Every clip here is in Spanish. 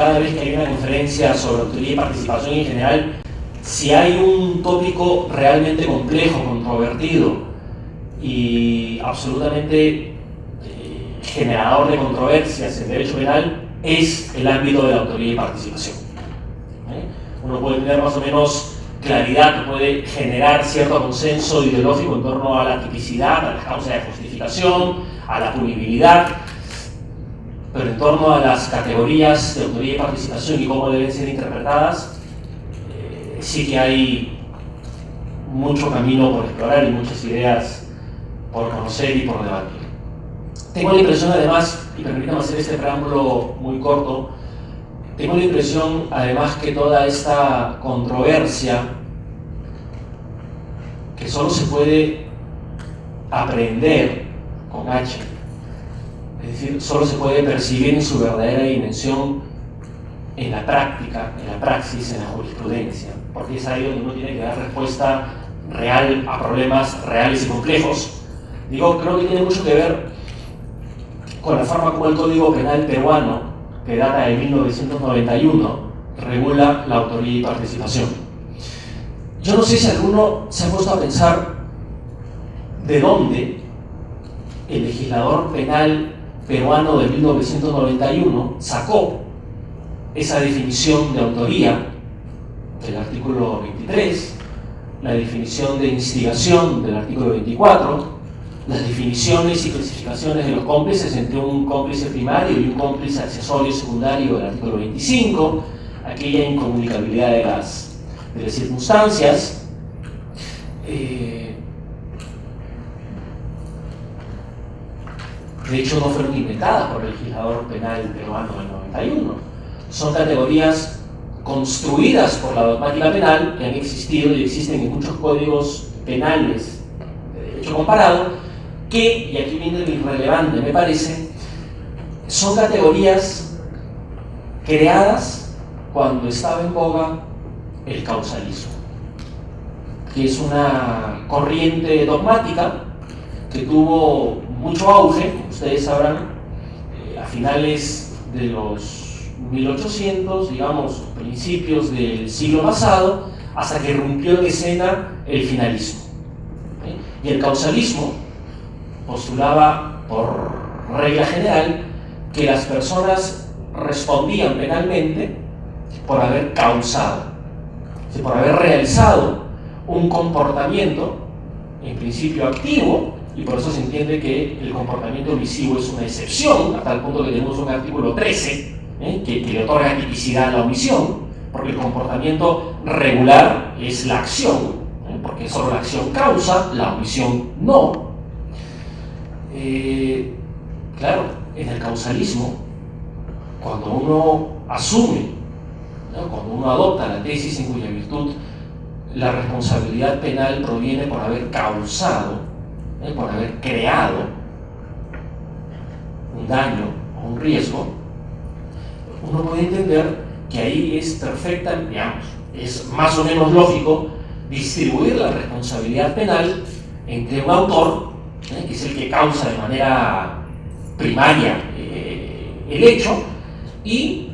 cada vez que hay una conferencia sobre autoría y participación en general, si hay un tópico realmente complejo, controvertido y absolutamente generador de controversias en derecho penal, es el ámbito de la autoría y participación. Uno puede tener más o menos claridad, puede generar cierto consenso ideológico en torno a la tipicidad, a las causas de justificación, a la punibilidad, pero en torno a las categorías de autoría y participación y cómo deben ser interpretadas, sí que hay mucho camino por explorar y muchas ideas por conocer y por debatir. Tengo la impresión, además, y permítanme hacer este preámbulo muy corto, tengo la impresión, además, que toda esta controversia, que solo se puede aprender con H, es decir, solo se puede percibir en su verdadera dimensión en la práctica, en la praxis, en la jurisprudencia, porque es ahí donde uno tiene que dar respuesta real a problemas reales y complejos. Digo, creo que tiene mucho que ver con la forma como el Código Penal peruano, que data de 1991, regula la autoría y participación. Yo no sé si alguno se ha puesto a pensar de dónde el legislador penal peruano de 1991 sacó esa definición de autoría del artículo 23, la definición de instigación del artículo 24, las definiciones y clasificaciones de los cómplices entre un cómplice primario y un cómplice accesorio secundario del artículo 25, aquella incomunicabilidad de las circunstancias. De hecho, no fueron inventadas por el legislador penal peruano del 91. Son categorías construidas por la dogmática penal que han existido y existen en muchos códigos penales de derecho comparado, que, y aquí viene lo irrelevante, me parece, son categorías creadas cuando estaba en boga el causalismo, que es una corriente dogmática que tuvo mucho auge, como ustedes sabrán, a finales de los 1800, digamos, principios del siglo pasado, hasta que irrumpió en escena el finalismo. Y el causalismo postulaba, por regla general, que las personas respondían penalmente por haber causado, por haber realizado un comportamiento, en principio activo, y por eso se entiende que el comportamiento omisivo es una excepción, a tal punto que tenemos un artículo 13 que le otorga tipicidad a la omisión, porque el comportamiento regular es la acción, porque solo la acción causa, la omisión no. Claro, en el causalismo, cuando uno asume, ¿no?, cuando uno adopta la tesis en cuya virtud la responsabilidad penal proviene por haber causado, por haber creado un daño o un riesgo, uno puede entender que ahí es perfecta, digamos, es más o menos lógico distribuir la responsabilidad penal entre un autor, que es el que causa de manera primaria el hecho, y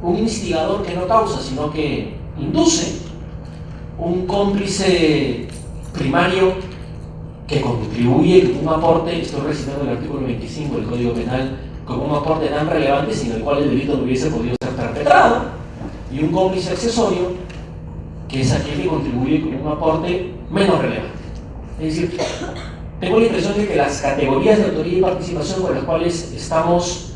un instigador que no causa, sino que induce, un cómplice primario que contribuye con un aporte, estoy recitando el artículo 25 del Código Penal, con un aporte tan relevante sin el cual el delito no hubiese podido ser perpetrado, y un cómplice accesorio que es aquel que contribuye con un aporte menos relevante. Es decir, tengo la impresión de que las categorías de autoría y participación con las cuales estamos,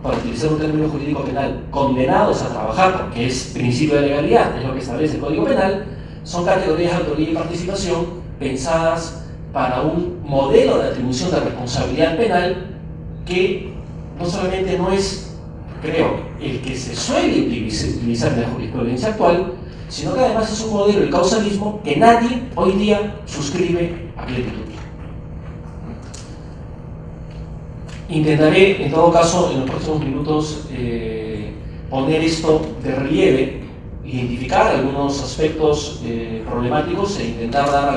para utilizar un término jurídico penal, condenados a trabajar, porque es principio de legalidad, es lo que establece el Código Penal, son categorías de autoría y participación pensadas para un modelo de atribución de responsabilidad penal que no solamente no es, creo, el que se suele utilizar en la jurisprudencia actual, sino que además es un modelo de causalismo que nadie hoy día suscribe a plenitud. Intentaré, en todo caso, en los próximos minutos, poner esto de relieve, identificar algunos aspectos problemáticos e intentar dar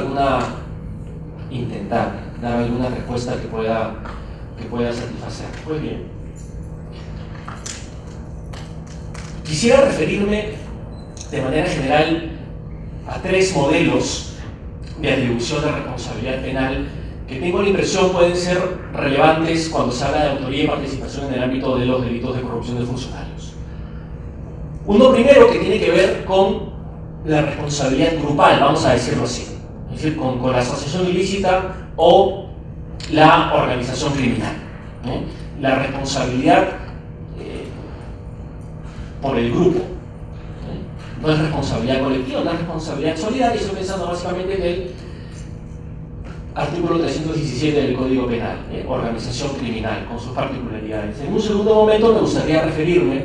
alguna respuesta que pueda satisfacer. Pues bien. Quisiera referirme de manera general a tres modelos de atribución de responsabilidad penal que tengo la impresión pueden ser relevantes cuando se habla de autoría y participación en el ámbito de los delitos de corrupción de funcionarios. Uno primero que tiene que ver con la responsabilidad grupal, vamos a decirlo así, es decir, con la asociación ilícita o la organización criminal. La responsabilidad por el grupo. No es responsabilidad colectiva, no es responsabilidad solidaria. Estoy pensando básicamente en el artículo 317 del Código Penal, organización criminal, con sus particularidades. En un segundo momento me gustaría referirme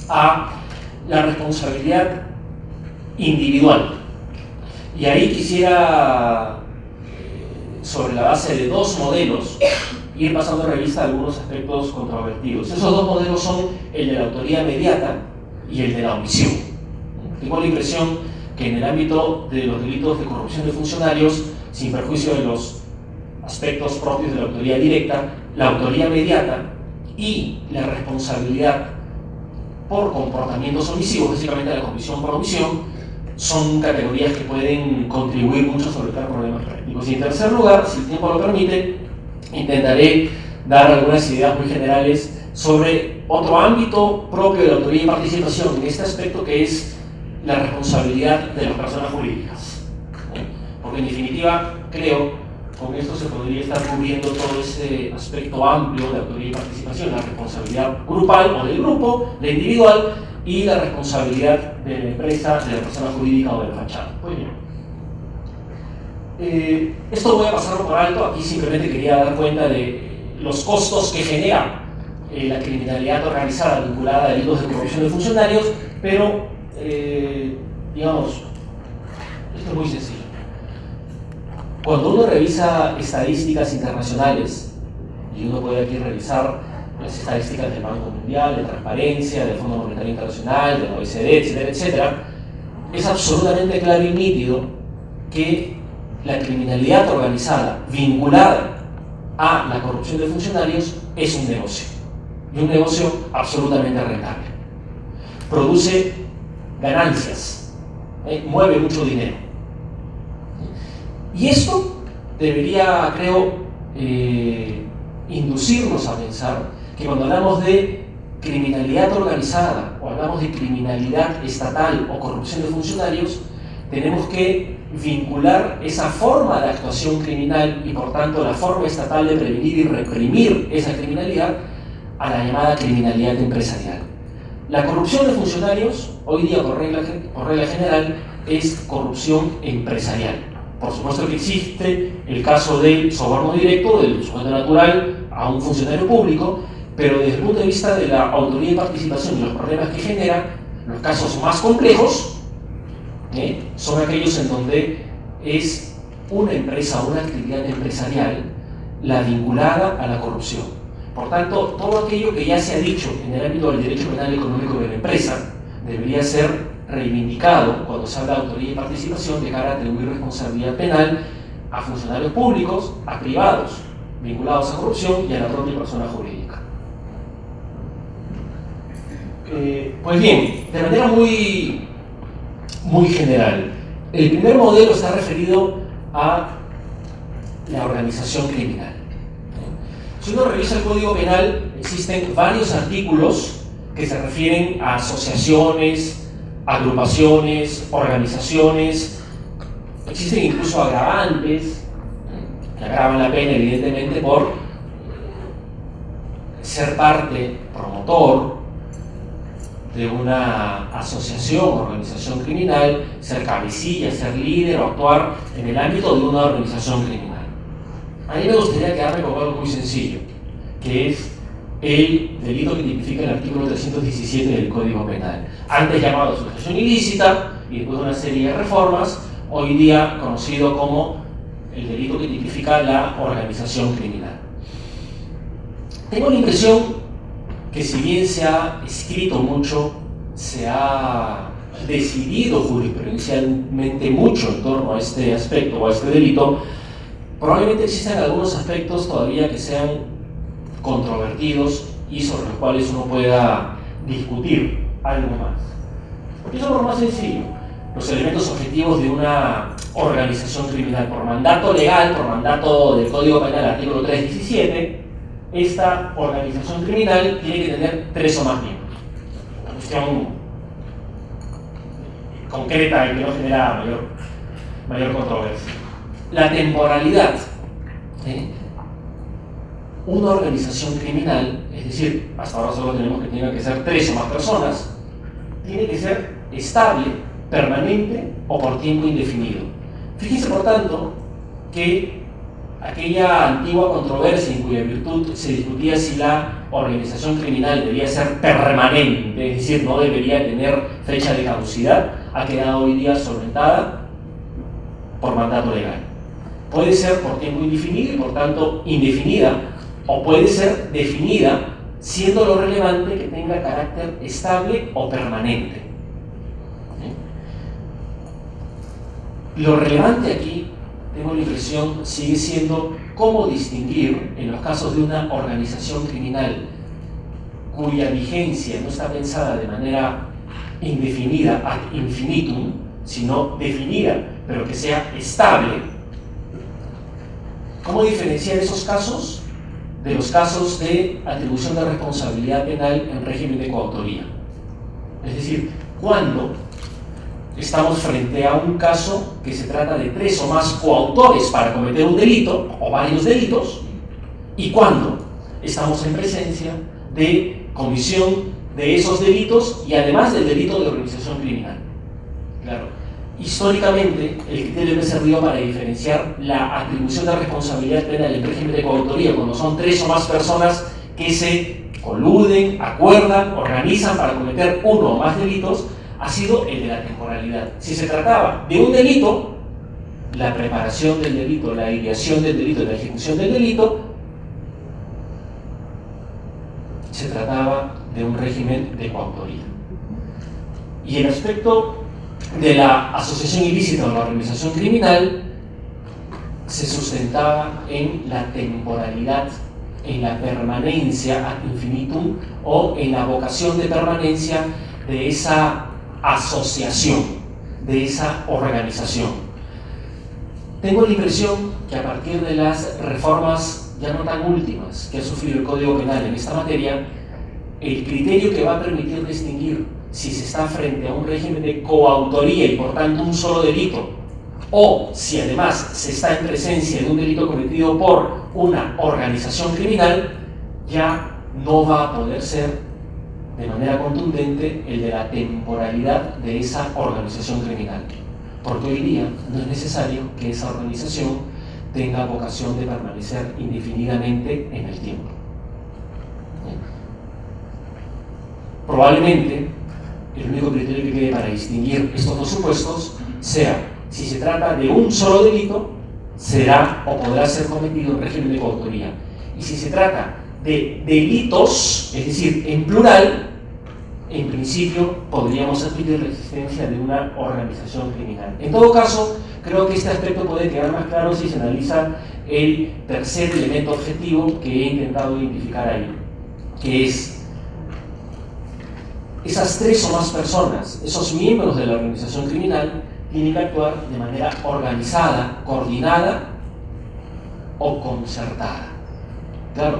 a la responsabilidad individual. Y ahí quisiera, sobre la base de dos modelos, ir pasando en revista algunos aspectos controvertidos. Esos dos modelos son el de la autoría mediata y el de la omisión. Tengo la impresión que en el ámbito de los delitos de corrupción de funcionarios, sin perjuicio de los aspectos propios de la autoría directa, la autoría mediata y la responsabilidad por comportamientos omisivos, básicamente la comisión por omisión, son categorías que pueden contribuir mucho a solventar problemas prácticos. Y en tercer lugar, si el tiempo lo permite, intentaré dar algunas ideas muy generales sobre otro ámbito propio de la autoría y participación en este aspecto, que es la responsabilidad de las personas jurídicas. Porque en definitiva, creo, con esto se podría estar cubriendo todo ese aspecto amplio de autoría y participación, la responsabilidad grupal o del grupo, la individual, y la responsabilidad de la empresa, de la persona jurídica o del fachado. Muy bien. Esto voy a pasarlo por alto. Aquí simplemente quería dar cuenta de los costos que genera la criminalidad organizada vinculada a delitos de corrupción de funcionarios, pero digamos, esto es muy sencillo. Cuando uno revisa estadísticas internacionales, y uno puede aquí revisar las estadísticas del Banco Mundial, de Transparencia, del Fondo Monetario Internacional, de la OECD, etcétera, etcétera, es absolutamente claro y nítido que la criminalidad organizada vinculada a la corrupción de funcionarios es un negocio, y un negocio absolutamente rentable. Produce ganancias, mueve mucho dinero. Y esto debería, creo, inducirnos a pensar que cuando hablamos de criminalidad organizada o hablamos de criminalidad estatal o corrupción de funcionarios, tenemos que vincular esa forma de actuación criminal y por tanto la forma estatal de prevenir y reprimir esa criminalidad a la llamada criminalidad empresarial. La corrupción de funcionarios, hoy día por regla general, es corrupción empresarial. Por supuesto que existe el caso del soborno directo, del sujeto natural a un funcionario público, pero desde el punto de vista de la autoría y participación y los problemas que genera, los casos más complejos son aquellos en donde es una empresa o una actividad empresarial la vinculada a la corrupción. Por tanto, todo aquello que ya se ha dicho en el ámbito del derecho penal económico de la empresa debería ser reivindicado cuando se habla de autoría y participación de cara a atribuir responsabilidad penal a funcionarios públicos, a privados vinculados a corrupción y a la propia persona jurídica. Pues bien, de manera muy general, el primer modelo está referido a la organización criminal. Si uno revisa el Código Penal, existen varios artículos que se refieren a asociaciones, agrupaciones, organizaciones. Existen incluso agravantes que agravan la pena, evidentemente, por ser parte, promotor de una asociación o organización criminal, ser cabecilla, ser líder o actuar en el ámbito de una organización criminal. A mí me gustaría quedarme con algo muy sencillo, que es el delito que tipifica el artículo 317 del Código Penal, antes llamado asociación ilícita y después de una serie de reformas, hoy día conocido como el delito que tipifica la organización criminal. Tengo la impresión que si bien se ha escrito mucho, se ha decidido jurisprudencialmente mucho en torno a este aspecto o a este delito, probablemente existan algunos aspectos todavía que sean controvertidos y sobre los cuales uno pueda discutir. algo más. Empiezo por lo más sencillo, los elementos objetivos de una organización criminal. Por mandato legal, por mandato del Código Penal, artículo 317, esta organización criminal tiene que tener 3 o más miembros. Una cuestión concreta y que no genera mayor controversia. La temporalidad. Una organización criminal, es decir, hasta ahora solo tenemos que tienen que ser 3 o más personas, tiene que ser estable, permanente o por tiempo indefinido. Fíjense, por tanto, que aquella antigua controversia en cuya virtud se discutía si la organización criminal debía ser permanente, es decir, no debería tener fecha de caducidad, ha quedado hoy día solventada por mandato legal. Puede ser por tiempo indefinido y por tanto indefinida, o puede ser definida, siendo lo relevante que tenga carácter estable o permanente. Lo relevante aquí, tengo la impresión, sigue siendo cómo distinguir en los casos de una organización criminal cuya vigencia no está pensada de manera indefinida ad infinitum, sino definida, pero que sea estable. ¿Cómo diferenciar esos casos de los casos de atribución de responsabilidad penal en régimen de coautoría? Es decir, cuando estamos frente a un caso que se trata de 3 o más coautores para cometer un delito o varios delitos, y cuando estamos en presencia de comisión de esos delitos y además del delito de organización criminal. Claro, históricamente el criterio que servido para diferenciar la atribución de responsabilidad penal en régimen de coautoría cuando son 3 o más personas que se coluden, acuerdan, organizan para cometer 1 o más delitos ha sido el de la temporalidad. Si se trataba de un delito, la preparación del delito, la ideación del delito, la ejecución del delito, se trataba de un régimen de coautoría. Y el aspecto de la asociación ilícita o la organización criminal se sustentaba en la temporalidad, en la permanencia ad infinitum o en la vocación de permanencia de esa asociación, de esa organización. Tengo la impresión que a partir de las reformas ya no tan últimas que ha sufrido el Código Penal en esta materia, el criterio que va a permitir distinguir si se está frente a un régimen de coautoría y por tanto un solo delito, o si además se está en presencia de un delito cometido por una organización criminal, ya no va a poder ser de manera contundente el de la temporalidad de esa organización criminal, porque hoy día no es necesario que esa organización tenga vocación de permanecer indefinidamente en el tiempo. Probablemente el único criterio que quede para distinguir estos dos supuestos sea si se trata de un solo delito, será o podrá ser cometido en régimen de coautoría, y si se trata de delitos, es decir, en plural, en principio podríamos admitir la existencia de una organización criminal. En todo caso, creo que este aspecto puede quedar más claro si se analiza el tercer elemento objetivo que he intentado identificar ahí, que es esas 3 o más personas, esos miembros de la organización criminal, tienen que actuar de manera organizada, coordinada o concertada. Claro,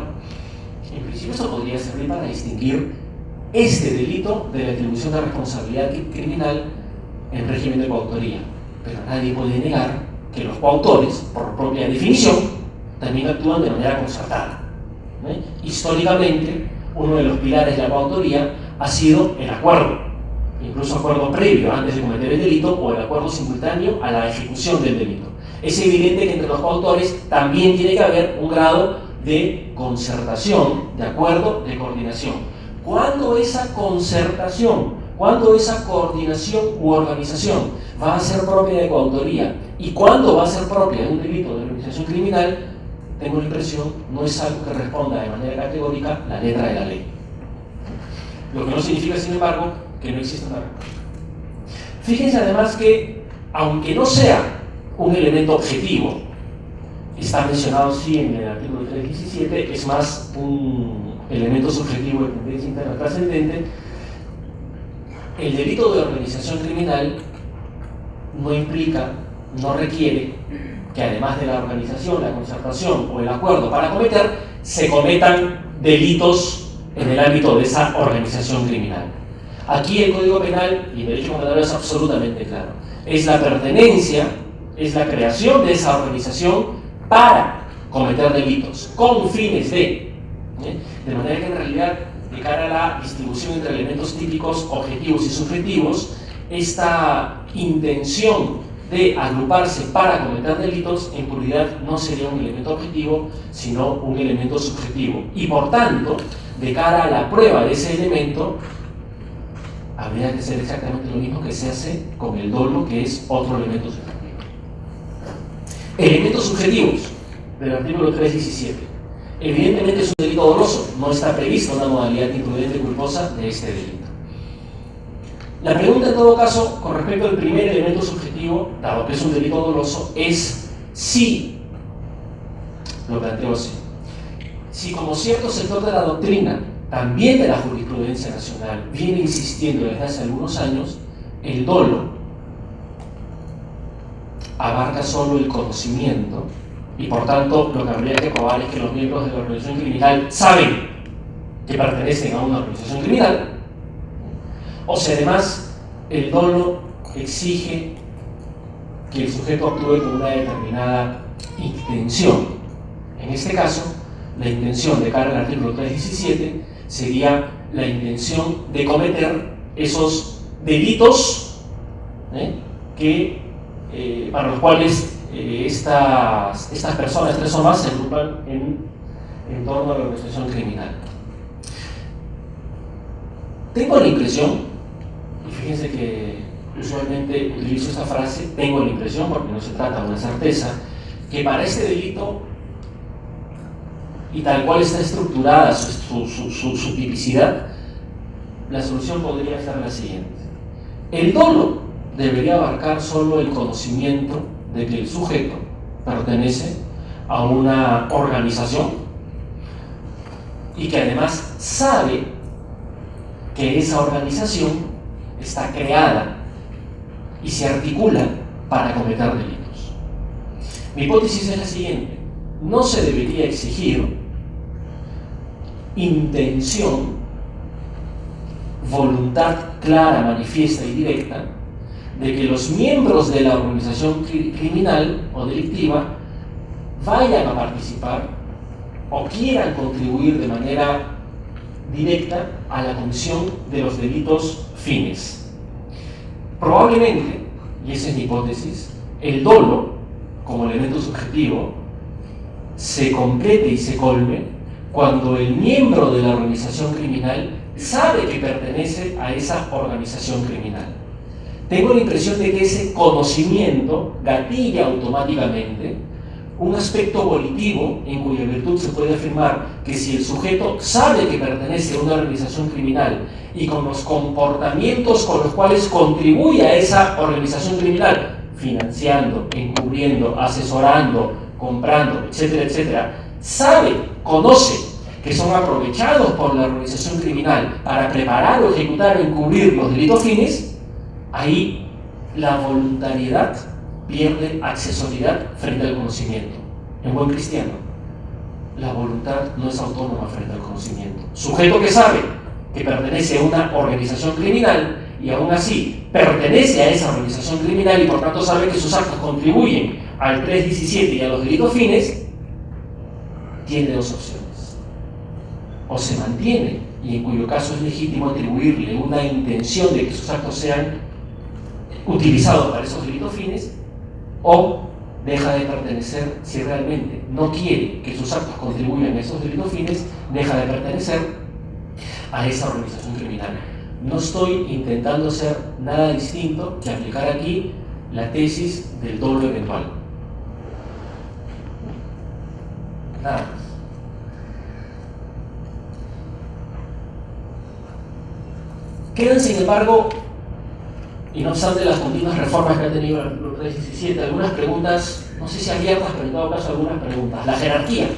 en principio eso podría servir para distinguir este delito de la atribución de responsabilidad criminal en régimen de coautoría, pero nadie puede negar que los coautores, por propia definición, también actúan de manera concertada. Históricamente, uno de los pilares de la coautoría ha sido el acuerdo, incluso acuerdo previo antes de cometer el delito o el acuerdo simultáneo a la ejecución del delito. Es evidente que entre los coautores también tiene que haber un grado de concertación, de acuerdo, de coordinación. ¿Cuándo esa concertación, cuándo esa coordinación u organización va a ser propia de coautoría y cuándo va a ser propia de un delito de organización criminal? Tengo la impresión, no es algo que responda de manera categórica la letra de la ley. Lo que no significa, sin embargo, que no exista una respuesta. Fíjense además que, aunque no sea un elemento objetivo, está mencionado sí en el artículo 317, es más un elemento subjetivo de tendencia interna trascendente, el delito de organización criminal no implica, no requiere que además de la organización, la concertación o el acuerdo para cometer, se cometan delitos en el ámbito de esa organización criminal. Aquí el Código Penal y el derecho mandatario es absolutamente claro. Es la pertenencia, es la creación de esa organización para cometer delitos, con fines de manera que en realidad, de cara a la distribución entre elementos típicos, objetivos y subjetivos, esta intención de agruparse para cometer delitos en puridad no sería un elemento objetivo, sino un elemento subjetivo. Y por tanto, de cara a la prueba de ese elemento, habría que hacer exactamente lo mismo que se hace con el dolo, que es otro elemento subjetivo. Elementos subjetivos del artículo 317. Evidentemente es un delito doloso, no está prevista una modalidad imprudente culposa de este delito. La pregunta en todo caso, con respecto al primer elemento subjetivo, dado que es un delito doloso, es si, lo planteo así, si como cierto sector de la doctrina, también de la jurisprudencia nacional, viene insistiendo desde hace algunos años, el dolo abarca solo el conocimiento y por tanto lo que habría que probar es que los miembros de la organización criminal saben que pertenecen a una organización criminal, o si además el dolo exige que el sujeto actúe con una determinada intención. En este caso, la intención de cara al artículo 317 sería la intención de cometer esos delitos para los cuales estas personas, tres o más, se agrupan en torno a la organización criminal. Tengo la impresión, y fíjense que usualmente utilizo esta frase, tengo la impresión, porque no se trata de una certeza, que para este delito, y tal cual está estructurada su tipicidad, la solución podría ser la siguiente. El dolo debería abarcar solo el conocimiento de que el sujeto pertenece a una organización y que además sabe que esa organización está creada y se articula para cometer delitos. Mi hipótesis es la siguiente: no se debería exigir intención, voluntad clara, manifiesta y directa de que los miembros de la organización criminal o delictiva vayan a participar o quieran contribuir de manera directa a la comisión de los delitos fines. Probablemente, y esa es mi hipótesis, el dolo, como elemento subjetivo, se complete y se colme cuando el miembro de la organización criminal sabe que pertenece a esa organización criminal. Tengo la impresión de que ese conocimiento gatilla automáticamente un aspecto volitivo en cuya virtud se puede afirmar que si el sujeto sabe que pertenece a una organización criminal y con los comportamientos con los cuales contribuye a esa organización criminal, financiando, encubriendo, asesorando, comprando, etcétera, etcétera, sabe, conoce que son aprovechados por la organización criminal para preparar o ejecutar o encubrir los delitos fines, ahí la voluntariedad pierde accesoriedad frente al conocimiento. En buen cristiano, la voluntad no es autónoma frente al conocimiento. Sujeto que sabe que pertenece a una organización criminal y aún así pertenece a esa organización criminal y por tanto sabe que sus actos contribuyen al 317 y a los delitos fines, tiene dos opciones: o se mantiene, y en cuyo caso es legítimo atribuirle una intención de que sus actos sean utilizados para esos delitos fines, o deja de pertenecer. Si realmente no quiere que sus actos contribuyan a esos delitos fines, deja de pertenecer a esa organización criminal. No estoy intentando hacer nada distinto que aplicar aquí la tesis del dolo eventual. Nada más. Quedan, sin embargo, y no obstante las continuas reformas que ha tenido el 317, algunas preguntas, no sé si abiertas, pero en todo caso algunas preguntas. La jerarquía.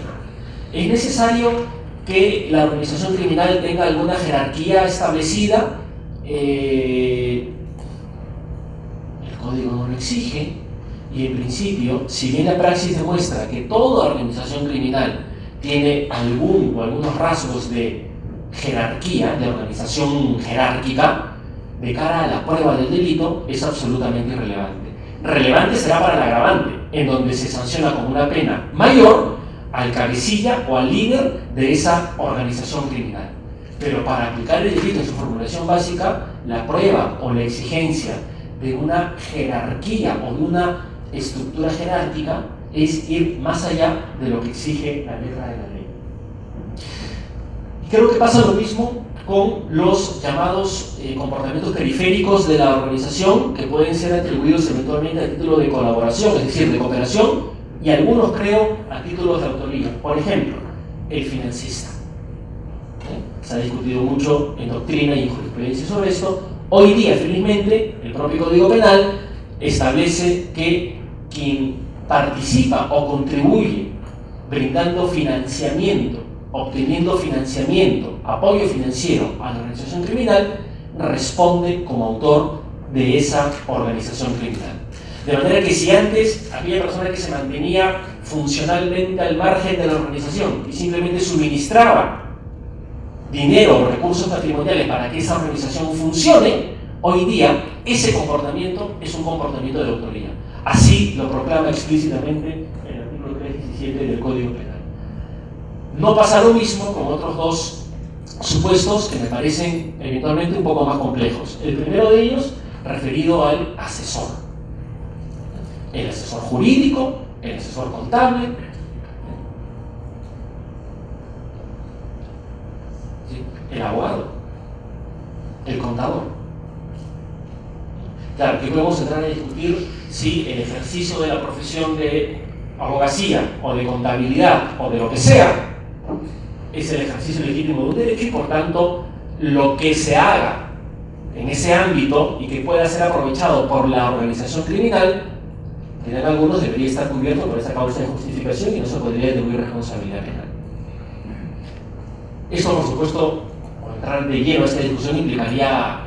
¿Es necesario que la organización criminal tenga alguna jerarquía establecida el código no lo exige, y en principio, si bien la praxis demuestra que toda organización criminal tiene algunos rasgos de jerarquía, de organización jerárquica, de cara a la prueba del delito, es absolutamente irrelevante. Relevante será para el agravante, en donde se sanciona con una pena mayor al cabecilla o al líder de esa organización criminal. Pero para aplicar el delito en su formulación básica, la prueba o la exigencia de una jerarquía o de una estructura jerárquica es ir más allá de lo que exige la letra de la ley. Y creo que pasa lo mismo con los llamados comportamientos periféricos de la organización, que pueden ser atribuidos eventualmente a título de colaboración, es decir, de cooperación, y algunos, creo, a títulos de autoría. Por ejemplo, el financista. Se ha discutido mucho en doctrina y en jurisprudencia sobre esto. Hoy día, felizmente, el propio Código Penal establece que quien participa o contribuye brindando financiamiento, obteniendo financiamiento, apoyo financiero a la organización criminal, responde como autor de esa organización criminal. De manera que si antes había persona que se mantenía funcionalmente al margen de la organización y simplemente suministraba dinero o recursos patrimoniales para que esa organización funcione, hoy día ese comportamiento es un comportamiento de autoría. Así lo proclama explícitamente el artículo 317 del Código Penal. No pasa lo mismo con otros dos supuestos que me parecen eventualmente un poco más complejos. El primero de ellos referido al asesor. El asesor jurídico, el asesor contable, el abogado, el contador. Claro, que podemos entrar a discutir si el ejercicio de la profesión de abogacía o de contabilidad o de lo que sea es el ejercicio legítimo de un derecho, y por tanto lo que se haga en ese ámbito y que pueda ser aprovechado por la organización criminal, dirán algunos, debería estar cubierto por esa causa de justificación y no se podría atribuir responsabilidad penal. Esto, por supuesto, por entrar de lleno a esta discusión, implicaría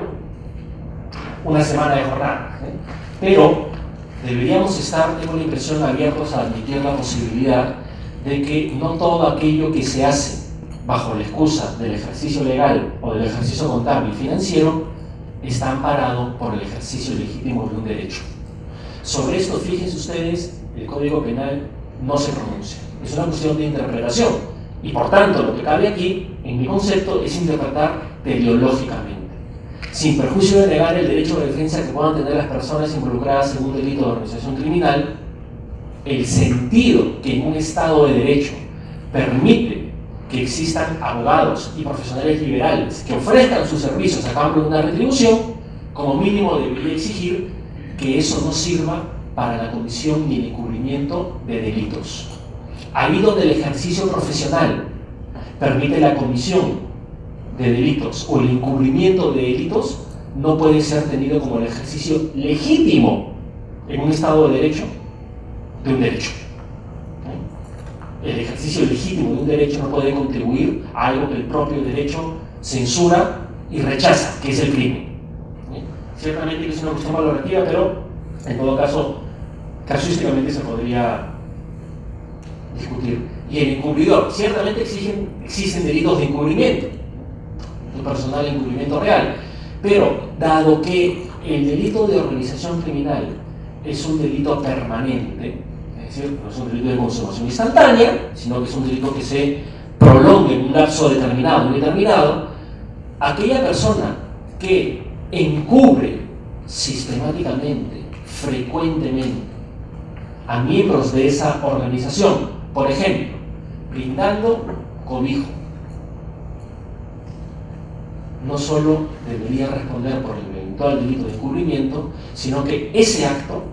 una semana de jornada, pero deberíamos estar, tengo la impresión, abiertos a admitir la posibilidad de que no todo aquello que se hace bajo la excusa del ejercicio legal o del ejercicio contable y financiero está amparado por el ejercicio legítimo de un derecho. Sobre esto, fíjense ustedes, el Código Penal no se pronuncia. Es una cuestión de interpretación. Y por tanto, lo que cabe aquí, en mi concepto, es interpretar teleológicamente, sin perjuicio de negar el derecho de defensa que puedan tener las personas involucradas en un delito de organización criminal. El sentido que en un Estado de Derecho permite que existan abogados y profesionales liberales que ofrezcan sus servicios a cambio de una retribución, como mínimo debería exigir que eso no sirva para la comisión ni el encubrimiento de delitos. Ahí donde el ejercicio profesional permite la comisión de delitos o el encubrimiento de delitos, no puede ser tenido como el ejercicio legítimo en un Estado de Derecho de un derecho. El ejercicio legítimo de un derecho no puede contribuir a algo que el propio derecho censura y rechaza, que es el crimen. Ciertamente que es una cuestión valorativa, pero en todo caso, casuísticamente se podría discutir. Y el encubridor, ciertamente existen delitos de encubrimiento, de personal encubrimiento real, pero dado que el delito de organización criminal es un delito permanente, es decir, no es un delito de consumación instantánea, sino que es un delito que se prolonga en un lapso determinado, indeterminado, aquella persona que encubre sistemáticamente, frecuentemente, a miembros de esa organización, por ejemplo, brindando cobijo, no solo debería responder por el eventual delito de encubrimiento, sino que ese acto,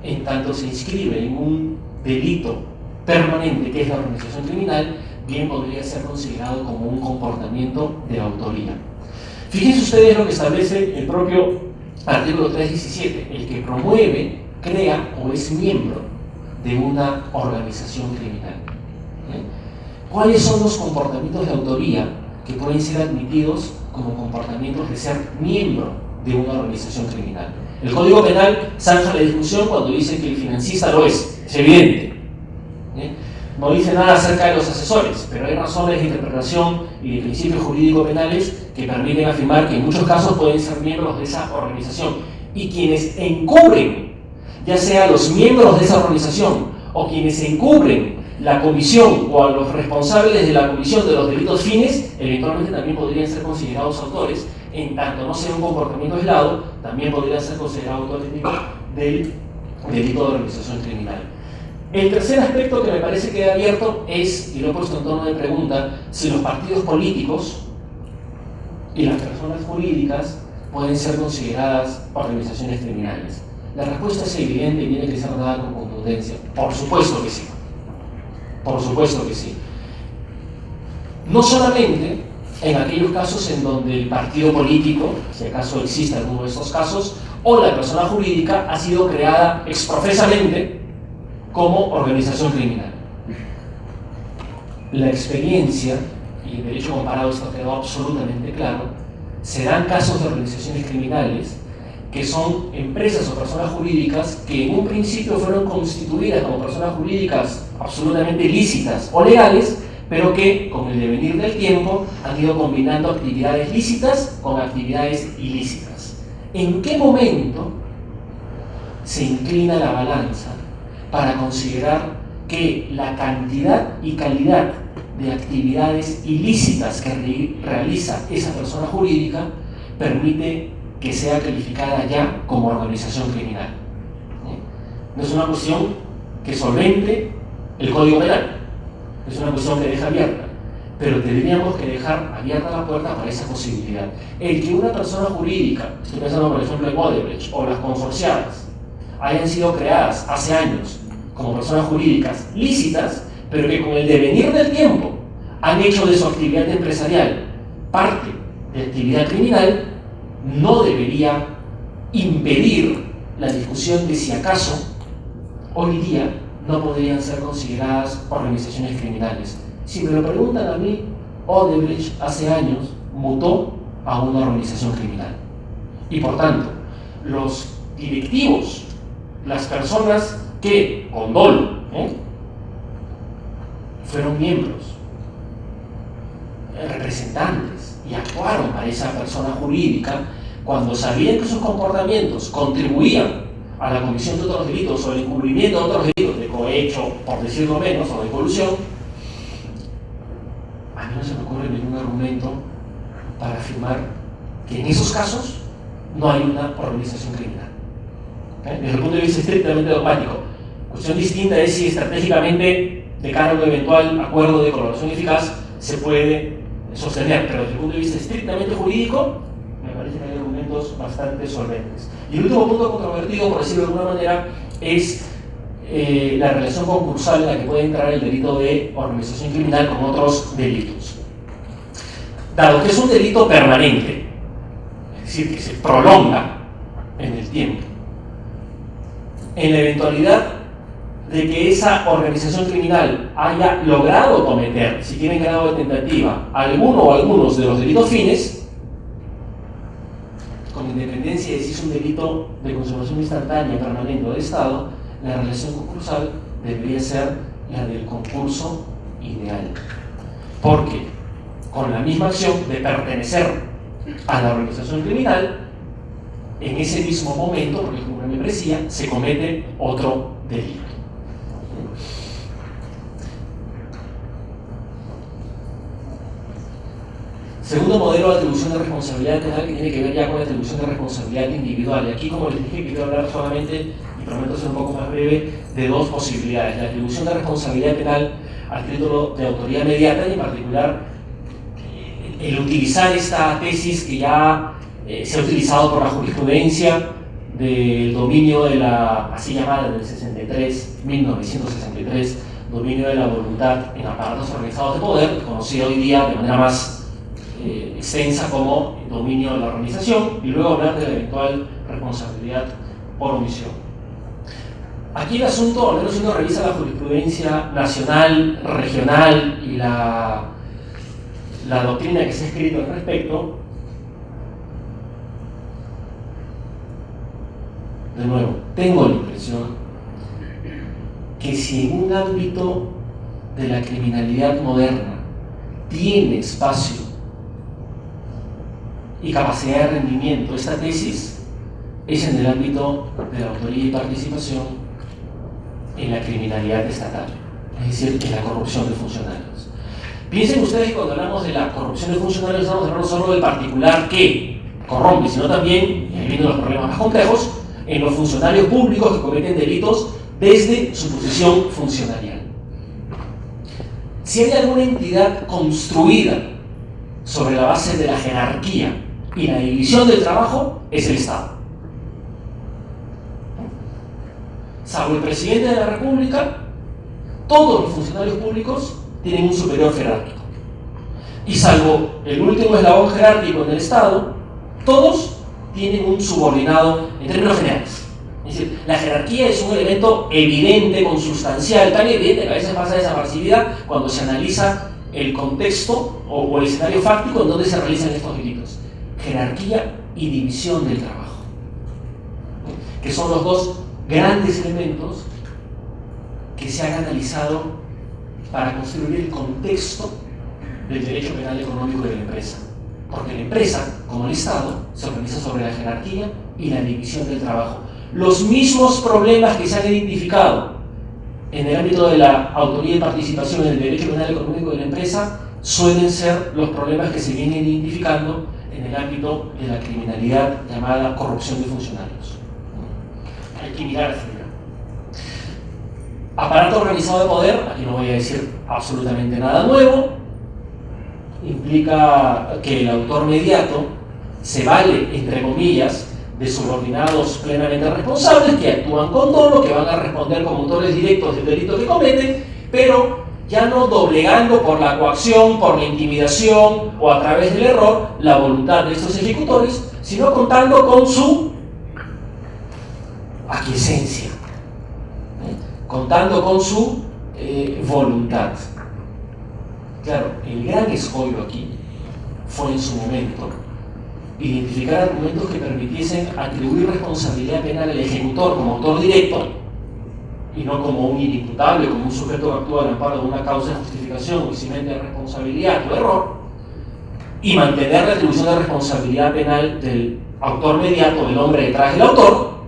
en tanto se inscribe en un delito permanente que es la organización criminal, bien podría ser considerado como un comportamiento de autoría. Fíjense ustedes lo que establece el propio artículo 317, el que promueve, crea o es miembro de una organización criminal. ¿Cuáles son los comportamientos de autoría que pueden ser admitidos como comportamientos de ser miembro de una organización criminal. El Código Penal zanja la discusión cuando dice que el financista lo es evidente. No dice nada acerca de los asesores, pero hay razones de interpretación y de principios jurídicos penales que permiten afirmar que en muchos casos pueden ser miembros de esa organización. Y quienes encubren, ya sea los miembros de esa organización o quienes encubren la comisión o a los responsables de la comisión de los delitos fines, eventualmente también podrían ser considerados autores, en tanto no sea un comportamiento aislado, también podrían ser considerados autores del delito de organización criminal. El tercer aspecto que me parece que queda abierto es, y lo he puesto en tono de pregunta, si los partidos políticos y las personas jurídicas pueden ser consideradas organizaciones criminales. La respuesta es evidente y tiene que ser dada con contundencia. Por supuesto que sí. Por supuesto que sí. No solamente en aquellos casos en donde el partido político, si acaso existe alguno de estos casos, o la persona jurídica ha sido creada exprofesamente como organización criminal. La experiencia, y en derecho comparado esto quedó absolutamente claro, se dan casos de organizaciones criminales que son empresas o personas jurídicas que en un principio fueron constituidas como personas jurídicas absolutamente lícitas o legales, pero que con el devenir del tiempo han ido combinando actividades lícitas con actividades ilícitas. ¿En qué momento se inclina la balanza para considerar que la cantidad y calidad de actividades ilícitas que realiza esa persona jurídica permite que sea calificada ya como organización criminal? No es una cuestión que solvente el Código Penal, es una cuestión que deja abierta, pero tendríamos que dejar abierta la puerta para esa posibilidad. El que una persona jurídica, estoy pensando por ejemplo en Odebrecht o las consorciadas, hayan sido creadas hace años como personas jurídicas lícitas, pero que con el devenir del tiempo han hecho de su actividad empresarial parte de actividad criminal, no debería impedir la discusión de si acaso hoy día no podrían ser consideradas organizaciones criminales. Si me lo preguntan a mí, Odebrecht hace años mutó a una organización criminal. Y por tanto, los directivos, las personas que, con dolo, fueron miembros, representantes y actuaron para esa persona jurídica, cuando sabían que sus comportamientos contribuían a la comisión de otros delitos o al encubrimiento de otros delitos de cohecho, por decirlo menos, o de colusión, a mí no se me ocurre ningún argumento para afirmar que en esos casos no hay una organización criminal. Desde el punto de vista estrictamente dogmático, cuestión distinta es si estratégicamente, de cara a un eventual acuerdo de colaboración eficaz, se puede sostener, pero desde el punto de vista estrictamente jurídico, me parece que hay argumentos bastante solventes. Y el último punto controvertido, por decirlo de alguna manera, es la relación concursal en la que puede entrar el delito de organización criminal con otros delitos. Dado que es un delito permanente, es decir, que se prolonga en el tiempo, en la eventualidad de que esa organización criminal haya logrado cometer, si tiene grado de tentativa, alguno o algunos de los delitos fines, con independencia de si es un delito de conservación instantánea, permanente o de Estado, la relación concursal debería ser la del concurso ideal. Porque con la misma acción de pertenecer a la organización criminal, en ese mismo momento, porque como una membresía, se comete otro delito. Segundo modelo de atribución de responsabilidad penal, que tiene que ver ya con la atribución de responsabilidad individual. Y aquí, como les dije, quiero hablar solamente, y prometo ser un poco más breve, de dos posibilidades. La atribución de responsabilidad penal al título de autoría mediata, y en particular el utilizar esta tesis que ya se ha utilizado por la jurisprudencia del dominio de la, así llamada del 63, 1963, dominio de la voluntad en aparatos organizados de poder, conocido hoy día de manera más extensa como dominio de la organización, y luego hablar de la eventual responsabilidad por omisión. Aquí el asunto, al menos si uno revisa la jurisprudencia nacional, regional y la doctrina que se ha escrito al respecto, de nuevo, tengo la impresión que si en un ámbito de la criminalidad moderna tiene espacio y capacidad de rendimiento esta tesis, es en el ámbito de la autoría y participación en la criminalidad estatal, es decir, en la corrupción de funcionarios. Piensen ustedes que cuando hablamos de la corrupción de funcionarios estamos hablando solo del particular que corrompe, sino también, y ahí vienen los problemas más complejos, en los funcionarios públicos que cometen delitos desde su posición funcionarial. Si hay alguna entidad construida sobre la base de la jerarquía y la división del trabajo, es el Estado. Salvo el presidente de la República, todos los funcionarios públicos tienen un superior jerárquico. Y salvo el último eslabón jerárquico en el Estado, todos tienen un subordinado en términos generales. Es decir, la jerarquía es un elemento evidente, consustancial, tan evidente que a veces pasa desapercibida cuando se analiza el contexto o el escenario fáctico en donde se realizan estos delitos. Jerarquía y división del trabajo, que son los dos grandes elementos que se han analizado para construir el contexto del derecho penal económico de la empresa. Porque la empresa, como el Estado, se organiza sobre la jerarquía y la división del trabajo. Los mismos problemas que se han identificado en el ámbito de la autoría y participación en el derecho penal económico de la empresa suelen ser los problemas que se vienen identificando en el ámbito de la criminalidad llamada corrupción de funcionarios. Hay que mirar hacia allá. Aparato organizado de poder, aquí no voy a decir absolutamente nada nuevo, implica que el autor mediato se vale, entre comillas, de subordinados plenamente responsables que actúan con dolo, que van a responder como autores directos del delito que cometen, pero ya no doblegando por la coacción, por la intimidación o a través del error la voluntad de estos ejecutores, sino contando con su aquiescencia, contando con su voluntad. Claro, el gran escollo aquí fue en su momento identificar argumentos que permitiesen atribuir responsabilidad penal al ejecutor como autor directo y no como un inimputable, como un sujeto que actúa al amparo de una causa de justificación o eximente de responsabilidad o error, y mantener la atribución de responsabilidad penal del autor mediato, del hombre detrás del autor,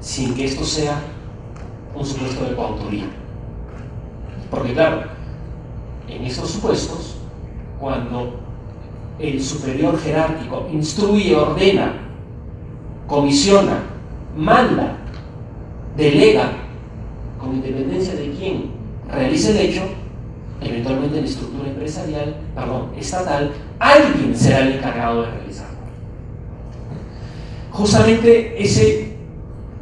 sin que esto sea un supuesto de coautoría. Porque claro, en estos supuestos, cuando el superior jerárquico instruye, ordena, comisiona, manda, delega, con independencia de quién realice el hecho, eventualmente en la estructura estatal, alguien será el encargado de realizarlo. Justamente esa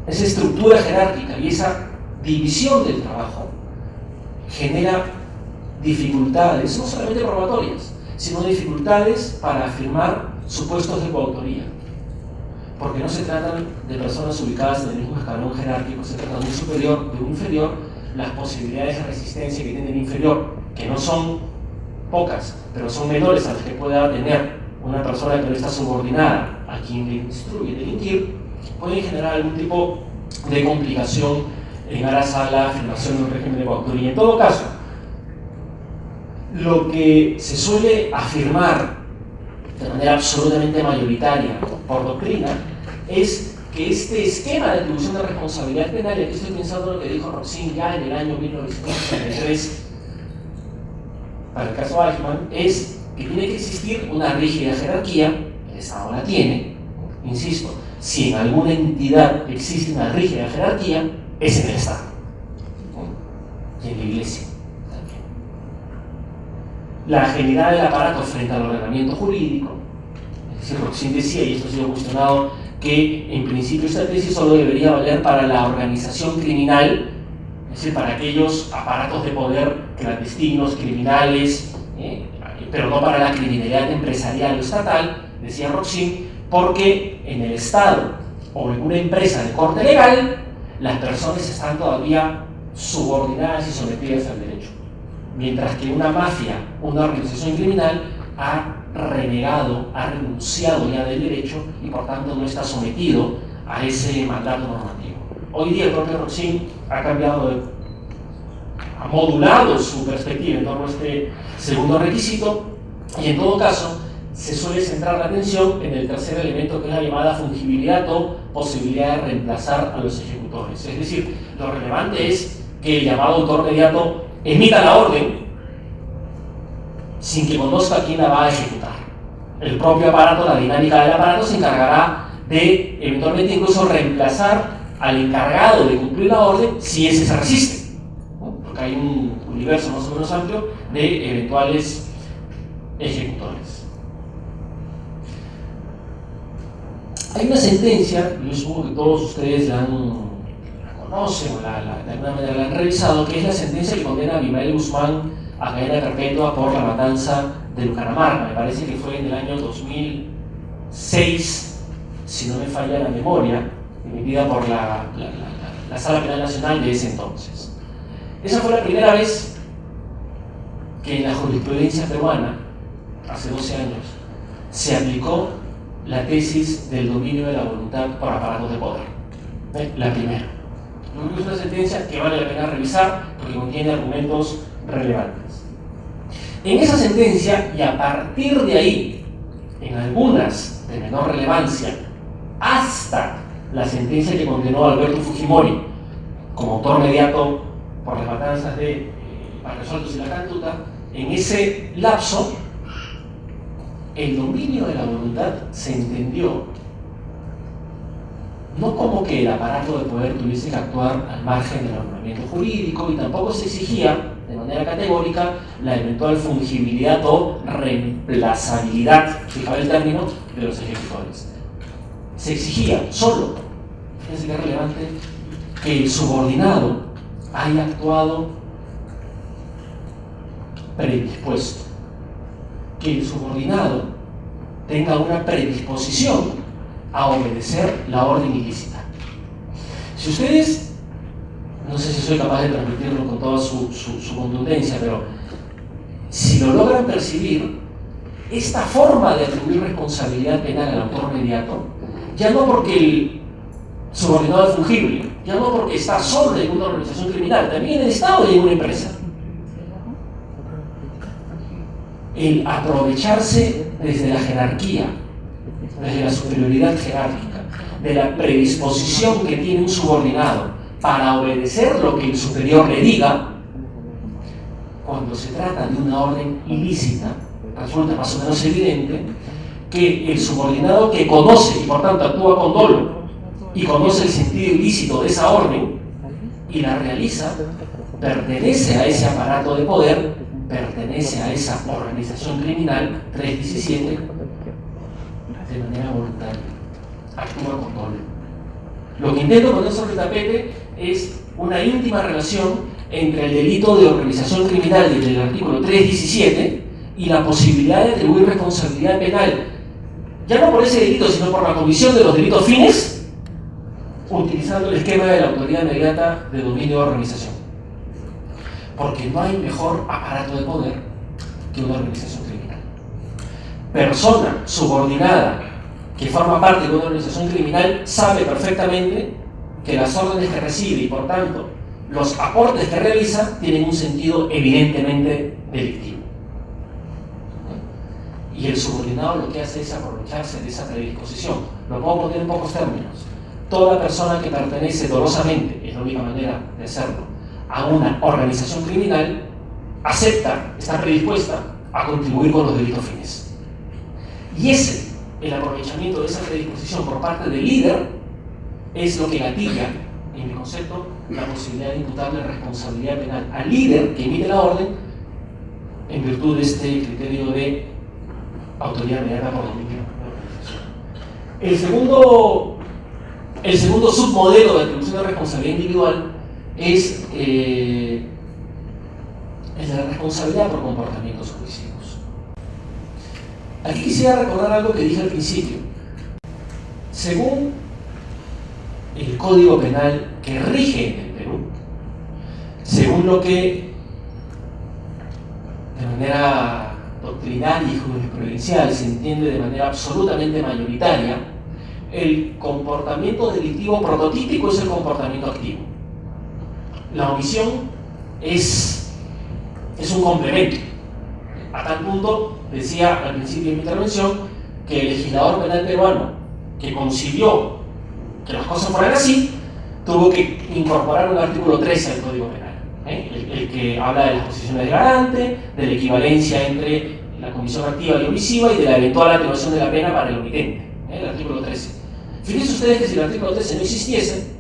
estructura jerárquica y esa división del trabajo genera dificultades, no solamente probatorias, sino dificultades para afirmar supuestos de coautoría. Porque no se tratan de personas ubicadas en el mismo escalón jerárquico, se trata de un superior, de un inferior. Las posibilidades de resistencia que tiene el inferior, que no son pocas, pero son menores a las que pueda tener una persona que no está subordinada a quien le instruye delinquir, pueden generar algún tipo de complicación en aras a la afirmación de un régimen de coautoría. En todo caso, lo que se suele afirmar de manera absolutamente mayoritaria por doctrina es que este esquema de atribución de responsabilidad penal, y aquí estoy pensando en lo que dijo Roxin ya en el año 1973 para el caso Eichmann, es que tiene que existir una rígida jerarquía, el Estado la tiene, insisto, si en alguna entidad existe una rígida jerarquía, es en el Estado, y en la Iglesia también. La agilidad del aparato frente al ordenamiento jurídico, es decir, Roxin decía, y esto ha sido cuestionado, que en principio esta tesis solo debería valer para la organización criminal, es decir, para aquellos aparatos de poder clandestinos, criminales, pero no para la criminalidad empresarial o estatal, decía Roxin, porque en el Estado o en una empresa de corte legal, las personas están todavía subordinadas y sometidas al derecho, mientras que una mafia, una organización criminal, ha renegado, ha renunciado ya del derecho y por tanto no está sometido a ese mandato normativo. Hoy día el propio Roxin ha modulado su perspectiva en torno a este segundo requisito, y en todo caso se suele centrar la atención en el tercer elemento, que es la llamada fungibilidad o posibilidad de reemplazar a los ejecutores. Es decir, lo relevante es que el llamado autor mediato emita la orden sin que conozca quién la va a ejecutar. El propio aparato, la dinámica del aparato, se encargará de eventualmente incluso reemplazar al encargado de cumplir la orden si ese se resiste, ¿no? Porque hay un universo más o menos amplio de eventuales ejecutores. Hay una sentencia, yo supongo que todos ustedes la conocen o de alguna manera la han revisado, que es la sentencia que condena a Abimael Guzmán a cadena perpetua por la matanza de Bucaramanga. Me parece que fue en el año 2006, si no me falla la memoria, emitida por la Sala Penal Nacional de ese entonces. Esa fue la primera vez que en la jurisprudencia peruana, hace 12 años, se aplicó la tesis del dominio de la voluntad por aparatos de poder. La primera. Yo creo que es una sentencia que vale la pena revisar porque contiene argumentos relevantes. En esa sentencia, y a partir de ahí, en algunas de menor relevancia, hasta la sentencia que condenó a Alberto Fujimori como autor mediato por las matanzas de Barrios Altos y La Cantuta, en ese lapso, el dominio de la voluntad se entendió no como que el aparato de poder tuviese que actuar al margen del ordenamiento jurídico, y tampoco se exigía de manera categórica la eventual fungibilidad o reemplazabilidad, fijaba el término, de los ejecutores. Se exigía solo, fíjense que es relevante, que el subordinado haya actuado predispuesto, que el subordinado tenga una predisposición a obedecer la orden ilícita. Si ustedes, no sé si soy capaz de transmitirlo con toda su contundencia, pero si lo logran percibir, esta forma de atribuir responsabilidad penal al autor mediato, ya no porque el subordinado es fungible, ya no porque está solo en una organización criminal, también en el Estado y en una empresa. El aprovecharse desde la jerarquía, desde la superioridad jerárquica, de la predisposición que tiene un subordinado para obedecer lo que el superior le diga, cuando se trata de una orden ilícita, resulta más o menos evidente que el subordinado, que conoce y por tanto actúa con dolo y conoce el sentido ilícito de esa orden y la realiza, pertenece a ese aparato de poder, pertenece a esa organización criminal 317 de manera voluntaria, actúa con dolo. Lo que intento poner sobre el tapete es una íntima relación entre el delito de organización criminal del artículo 317 y la posibilidad de atribuir responsabilidad penal, ya no por ese delito, sino por la comisión de los delitos fines, utilizando el esquema de la autoridad inmediata de dominio de organización. Porque no hay mejor aparato de poder que una organización criminal. Persona subordinada que forma parte de una organización criminal sabe perfectamente que las órdenes que recibe y por tanto los aportes que realiza tienen un sentido evidentemente delictivo. Y el subordinado lo que hace es aprovecharse de esa predisposición. Lo puedo poner en pocos términos. Toda persona que pertenece dolosamente, es la única manera de hacerlo, a una organización criminal, acepta, está predispuesta a contribuir con los delitos fines. Y el aprovechamiento de esa predisposición por parte del líder es lo que gatilla, en mi concepto, la posibilidad de imputarle responsabilidad penal al líder que emite la orden en virtud de este criterio de autoridad mediata por dominio de organización. El segundo submodelo de atribución de responsabilidad individual es el de la responsabilidad por comportamientos suicidios. Aquí quisiera recordar algo que dije al principio. Según el Código Penal que rige en el Perú, según lo que de manera doctrinaria y jurisprudencial se entiende de manera absolutamente mayoritaria, el comportamiento delictivo prototípico es el comportamiento activo. La omisión es un complemento. A tal punto, decía al principio de mi intervención, que el legislador penal peruano, que concibió que las cosas fueran así, tuvo que incorporar un artículo 13 al Código Penal, el que habla de las posiciones de garante, de la equivalencia entre la comisión activa y omisiva y de la eventual atenuación de la pena para el omitente, el artículo 13. Fíjense ustedes que si el artículo 13 no existiese,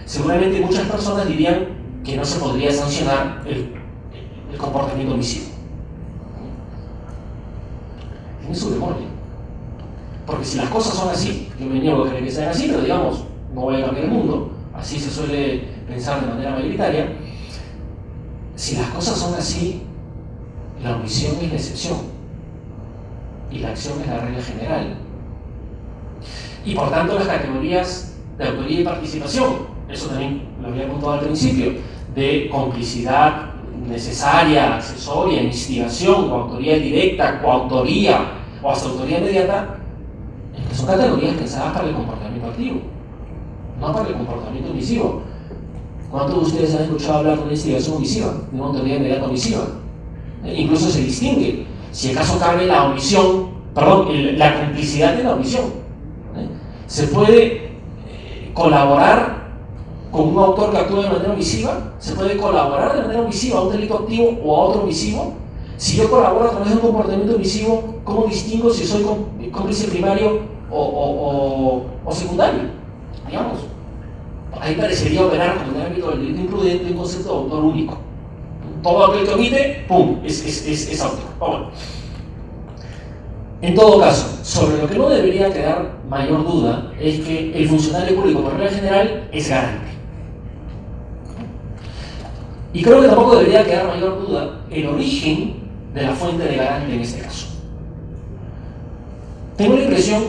seguramente muchas personas dirían que no se podría sancionar el comportamiento omisivo. Tiene su demonio. Porque si las cosas son así, yo me niego a creer que sean así, pero digamos, no voy a cambiar el mundo, así se suele pensar de manera mayoritaria. Si las cosas son así, la omisión es la excepción y la acción es la regla general. Y por tanto las categorías de autoría y participación, eso también lo había apuntado al principio, de complicidad necesaria, accesoria, instigación, coautoría directa, coautoría o hasta autoría inmediata, son categorías pensadas para el comportamiento activo, no para el comportamiento omisivo. ¿Cuántos de ustedes han escuchado hablar de una instigación omisiva, de una autoría inmediata omisiva? Incluso se distingue si acaso cabe la omisión, la complicidad de la omisión. Se puede colaborar con un autor que actúa de manera omisiva, se puede colaborar de manera omisiva a un delito activo o a otro omisivo. Si yo colaboro a través de un comportamiento omisivo, ¿cómo distingo si soy cómplice primario o secundario? Digamos, ahí parecería operar como en el ámbito del delito imprudente un concepto de autor único. Todo aquel que omite, ¡pum!, es autor. Bueno. En todo caso, sobre lo que no debería quedar mayor duda es que el funcionario público, por regla general, es garante. Y creo que tampoco debería quedar mayor duda el origen de la fuente de garante en este caso. Tengo la impresión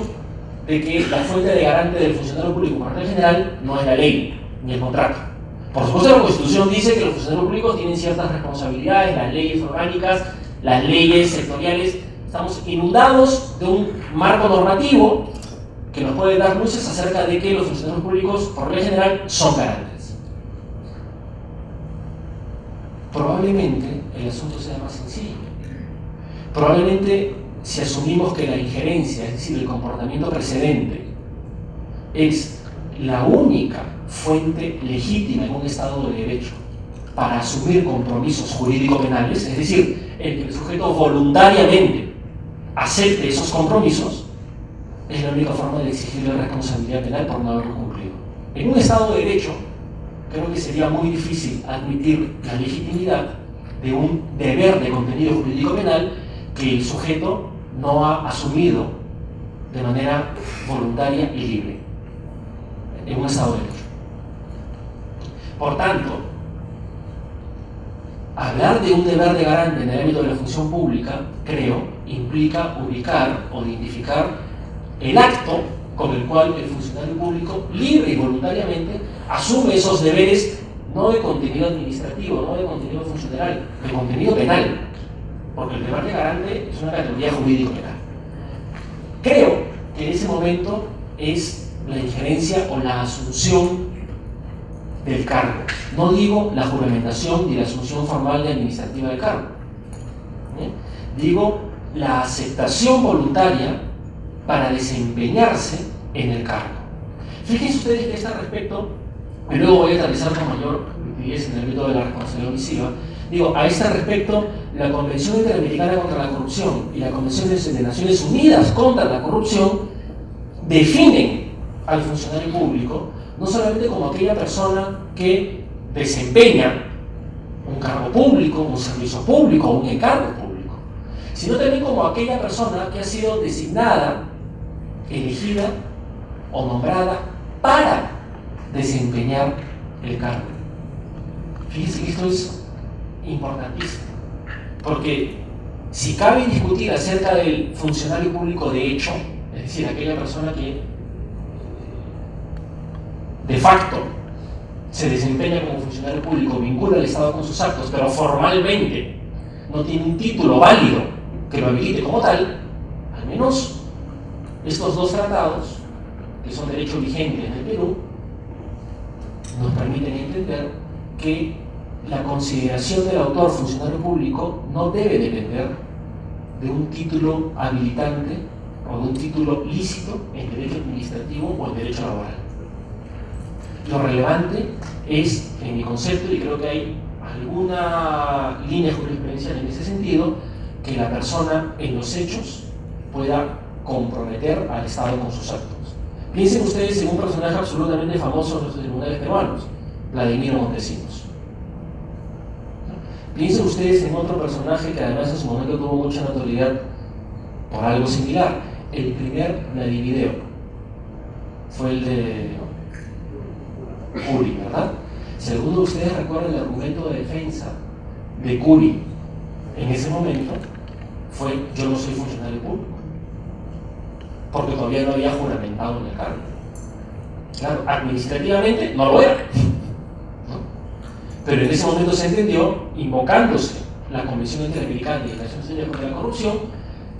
de que la fuente de garante del funcionario público, por regla general, no es la ley ni el contrato. Por supuesto, la Constitución dice que los funcionarios públicos tienen ciertas responsabilidades, las leyes orgánicas, las leyes sectoriales. Estamos inundados de un marco normativo que nos puede dar luces acerca de que los funcionarios públicos, por regla general, son garantes. Probablemente el asunto sea más sencillo. Probablemente, si asumimos que la injerencia, es decir, el comportamiento precedente, es la única fuente legítima en un Estado de Derecho para asumir compromisos jurídico-penales, es decir, el que el sujeto voluntariamente acepte esos compromisos, es la única forma de exigirle responsabilidad penal por no haberlo cumplido. En un Estado de Derecho, creo que sería muy difícil admitir la legitimidad de un deber de contenido jurídico penal que el sujeto no ha asumido de manera voluntaria y libre en un Estado de Derecho. Por tanto, hablar de un deber de garante en el ámbito de la función pública, creo, implica ubicar o identificar el acto con el cual el funcionario público, libre y voluntariamente, asume esos deberes no de contenido administrativo, no de contenido funcional, de contenido penal, porque el deber de garante es una categoría jurídico-penal. Creo que en ese momento es la injerencia o la asunción del cargo. No digo la juramentación ni la asunción formal y administrativa del cargo. Digo la aceptación voluntaria para desempeñarse en el cargo. Fíjense ustedes que a este respecto, y luego voy a analizar con mayor nitidez en el ámbito de la responsabilidad omisiva, digo, a este respecto, la Convención Interamericana contra la Corrupción y la Convención de Naciones Unidas contra la Corrupción definen al funcionario público no solamente como aquella persona que desempeña un cargo público, un servicio público, un encargo público, sino también como aquella persona que ha sido designada, elegida o nombrada para desempeñar el cargo. Fíjense que esto es importantísimo, porque si cabe discutir acerca del funcionario público de hecho, es decir, aquella persona que de facto se desempeña como funcionario público, vincula al Estado con sus actos, pero formalmente no tiene un título válido que lo habilite como tal, al menos estos dos tratados que son derechos vigentes en el Perú, nos permiten entender que la consideración del autor funcionario público no debe depender de un título habilitante o de un título lícito en derecho administrativo o en derecho laboral. Lo relevante es, en mi concepto, y creo que hay alguna línea jurisprudencial en ese sentido, que la persona en los hechos pueda comprometer al Estado con sus actos. Piensen ustedes en un personaje absolutamente famoso en los tribunales peruanos, Vladimiro Montesinos. Piensen ustedes en otro personaje que además en su momento tuvo mucha notoriedad por algo similar. El primer Vladivideo fue el de Cury, ¿verdad? Si alguno de ustedes recuerda el argumento de defensa de Cury en ese momento, fue: yo no soy funcionario público, porque todavía no había juramentado en el cargo. Claro, administrativamente no lo era, ¿no? Pero en ese momento se entendió, invocándose la Convención Interamericana de Naciones Unidas contra la Corrupción,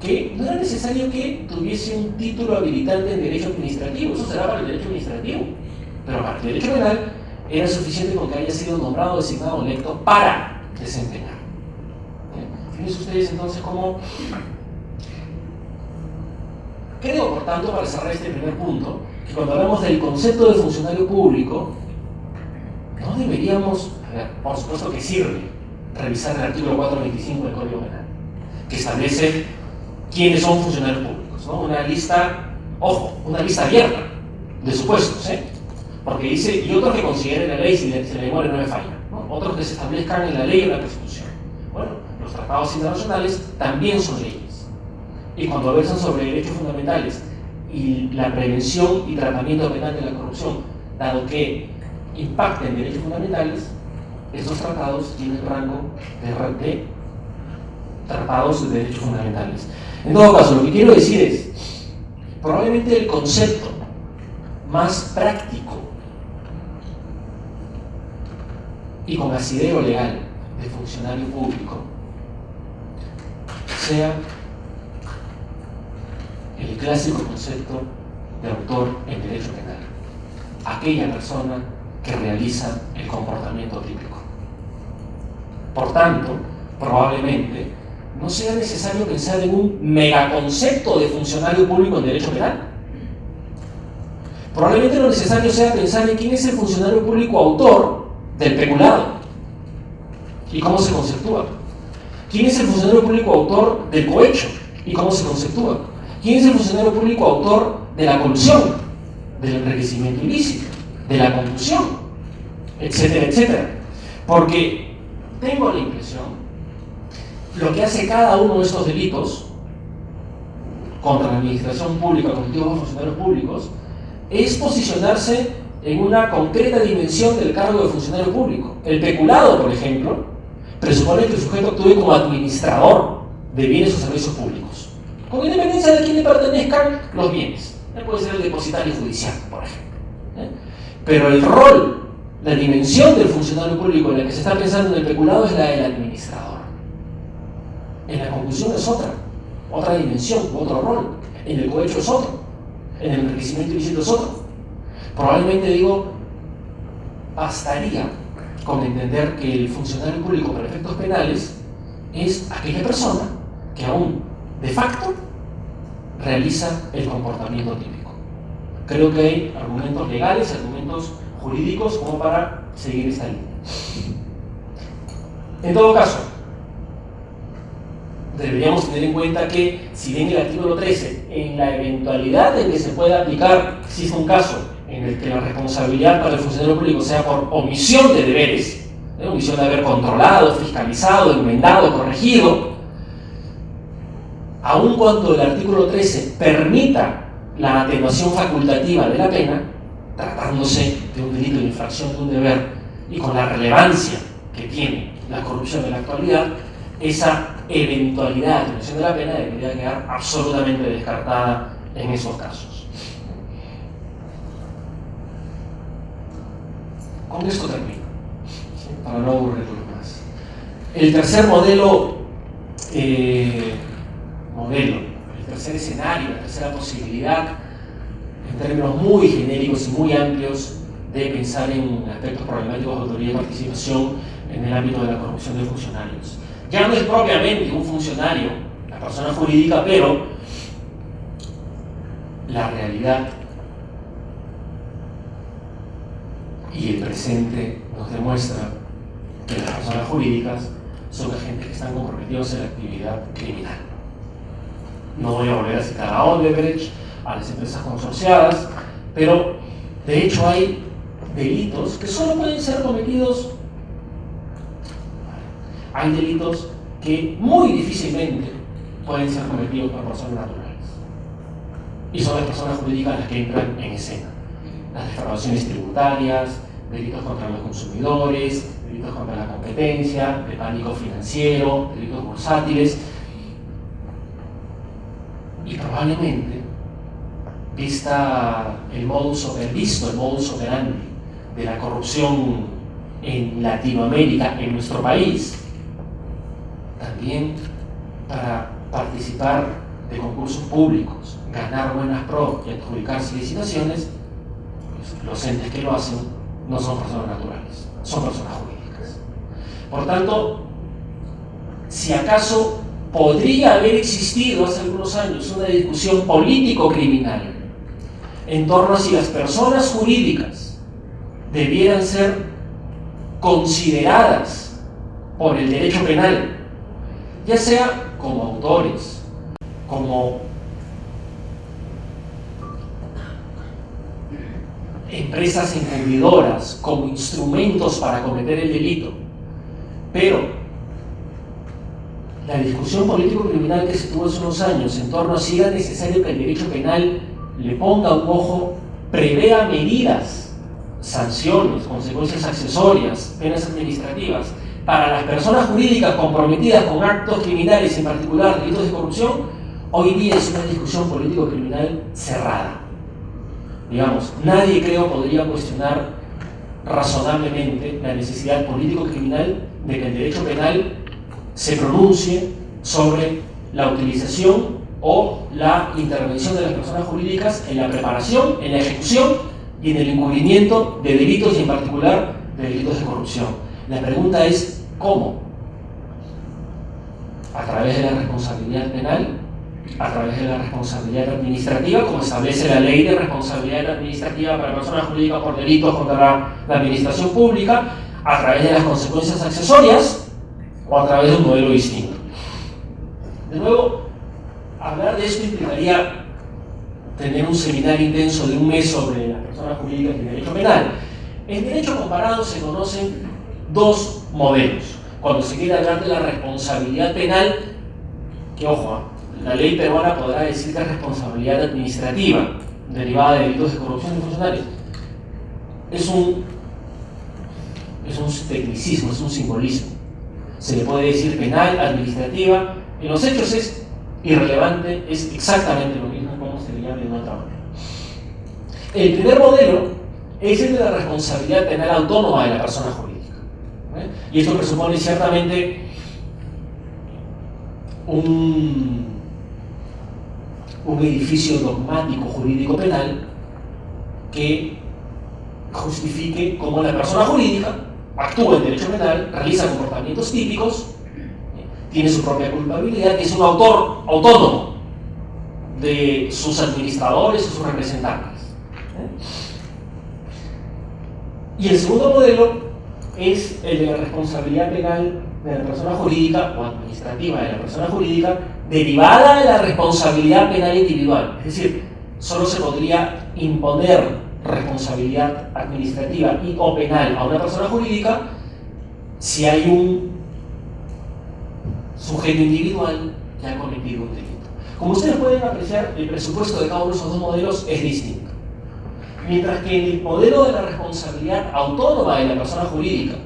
que no era necesario que tuviese un título habilitante en derecho administrativo. Eso será para el derecho administrativo, pero para el derecho penal era suficiente con que haya sido nombrado, designado o electo para desempeñar. Fíjense ustedes entonces cómo creo, por tanto, para cerrar este primer punto, que cuando hablamos del concepto de funcionario público, no deberíamos, por supuesto que sirve revisar el artículo 425 del Código Penal, que establece quiénes son funcionarios públicos, ¿no? Una lista, ojo, una lista abierta de supuestos, porque dice: y otros que consideren la ley, si la memoria no me falla, ¿no? Otros que se establezcan en la ley o en la Constitución. Bueno, los tratados internacionales también son leyes. Y cuando versan sobre derechos fundamentales y la prevención y tratamiento penal de la corrupción, dado que impacten derechos fundamentales, esos tratados tienen rango de tratados de derechos fundamentales. En todo caso, lo que quiero decir es, probablemente el concepto más práctico y con asidero legal de funcionario público sea el clásico concepto de autor en derecho penal: aquella persona que realiza el comportamiento típico. Por tanto, probablemente no sea necesario pensar en un megaconcepto de funcionario público en derecho penal. Probablemente lo necesario sea pensar en quién es el funcionario público autor del peculado y cómo se conceptúa. ¿Quién es el funcionario público autor del cohecho y cómo se conceptúa? ¿Quién es el funcionario público autor de la colusión, del enriquecimiento ilícito, de la concusión, etcétera, etcétera? Porque tengo la impresión, lo que hace cada uno de estos delitos contra la administración pública, cometidos por funcionarios públicos, es posicionarse en una concreta dimensión del cargo de funcionario público. El peculado, por ejemplo, presupone que el sujeto actúe como administrador de bienes o servicios públicos, con independencia de quién le pertenezcan los bienes. Puede ser el depositario judicial, por ejemplo. Pero el rol, la dimensión del funcionario público en la que se está pensando en el peculado es la del administrador. En la conclusión es otra dimensión, otro rol. En el cohecho es otro. En el enriquecimiento ilícito es otro. Probablemente bastaría con entender que el funcionario público para efectos penales es aquella persona que aún de facto realiza el comportamiento típico. Creo que hay argumentos legales, argumentos jurídicos como para seguir esta línea. En todo caso, deberíamos tener en cuenta que, si bien el artículo 13, en la eventualidad de que se pueda aplicar, existe un caso en el que la responsabilidad para el funcionario público sea por omisión de deberes, omisión de haber controlado, fiscalizado, enmendado, corregido, aun cuando el artículo 13 permita la atenuación facultativa de la pena, tratándose de un delito de infracción de un deber y con la relevancia que tiene la corrupción en la actualidad, esa eventualidad de atenuación de la pena debería quedar absolutamente descartada en esos casos. Con esto termino, ¿sí? Para no aburrirlo más. El tercer el tercer escenario, la tercera posibilidad en términos muy genéricos y muy amplios, de pensar en aspectos problemáticos de autoría y participación en el ámbito de la corrupción de funcionarios. Ya no es propiamente un funcionario, la persona jurídica, pero la realidad y el presente nos demuestra que las personas jurídicas son agentes que están comprometidos en la actividad criminal. No voy a volver a citar a Odebrecht, a las empresas consorciadas, pero de hecho hay delitos que solo pueden ser cometidos, hay delitos que muy difícilmente pueden ser cometidos por personas naturales. Y son las personas jurídicas las que entran en escena. Las defraudaciones tributarias, delitos contra los consumidores, delitos contra la competencia, de pánico financiero, delitos bursátiles. Y probablemente, visto el modus operandi de la corrupción en Latinoamérica, en nuestro país, también para participar de concursos públicos, ganar buenas pro y adjudicarse licitaciones, pues los entes que lo hacen no son personas naturales, son personas jurídicas. Por tanto, si acaso podría haber existido hace algunos años una discusión político-criminal en torno a si las personas jurídicas debieran ser consideradas por el derecho penal, ya sea como autores, como empresas encubredoras, como instrumentos para cometer el delito. Pero la discusión político-criminal que se tuvo hace unos años en torno a si era necesario que el derecho penal le ponga un ojo, prevea medidas, sanciones, consecuencias accesorias, penas administrativas, para las personas jurídicas comprometidas con actos criminales, en particular delitos de corrupción, hoy día es una discusión político-criminal cerrada. Digamos, nadie creo podría cuestionar razonablemente la necesidad político-criminal de que el derecho penal se pronuncie sobre la utilización o la intervención de las personas jurídicas en la preparación, en la ejecución y en el encubrimiento de delitos y en particular de delitos de corrupción. La pregunta es ¿cómo? A través de la responsabilidad penal, a través de la responsabilidad administrativa, como establece la ley de responsabilidad administrativa para personas jurídicas por delitos contra la administración pública, a través de las consecuencias accesorias o a través de un modelo distinto. De nuevo, hablar de esto implicaría tener un seminario intenso de un mes sobre las personas jurídicas y el derecho penal. En derecho comparado se conocen dos modelos. Cuando se quiere hablar de la responsabilidad penal, que ojo, la ley peruana podrá decir que es responsabilidad administrativa derivada de delitos de corrupción de funcionarios. Es un tecnicismo, es un simbolismo. Se le puede decir penal, administrativa, en los hechos es irrelevante, es exactamente lo mismo como se le llame de otra manera. El primer modelo es el de la responsabilidad penal autónoma de la persona jurídica. Y esto presupone ciertamente un edificio dogmático jurídico penal que justifique cómo la persona jurídica actúa en derecho penal, realiza comportamientos típicos, tiene su propia culpabilidad, es un autor autónomo de sus administradores o sus representantes. Y el segundo modelo es el de la responsabilidad penal de la persona jurídica o administrativa de la persona jurídica derivada de la responsabilidad penal individual. Es decir, solo se podría imponer responsabilidad administrativa y o penal a una persona jurídica si hay un sujeto individual que ha cometido un delito. Como ustedes pueden apreciar, el presupuesto de cada uno de esos dos modelos es distinto. Mientras que en el modelo de la responsabilidad autónoma de la persona jurídica,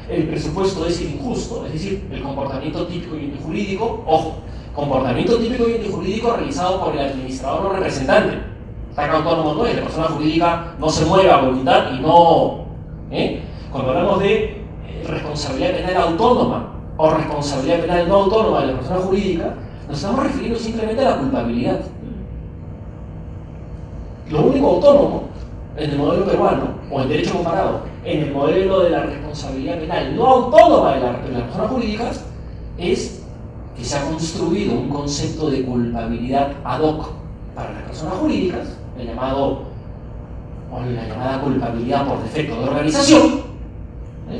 el presupuesto es injusto, es decir, el comportamiento típico y antijurídico, ojo, comportamiento típico y antijurídico realizado por el administrador o representante. Tan autónomo no es, la persona jurídica no se mueve a voluntad y no... Cuando hablamos de responsabilidad penal autónoma o responsabilidad penal no autónoma de la persona jurídica, nos estamos refiriendo simplemente a la culpabilidad. Lo único autónomo en el modelo peruano, o en derecho comparado, en el modelo de la responsabilidad penal no autónoma de la persona jurídica, es que se ha construido un concepto de culpabilidad ad hoc para las personas jurídicas, la llamada culpabilidad por defecto de organización,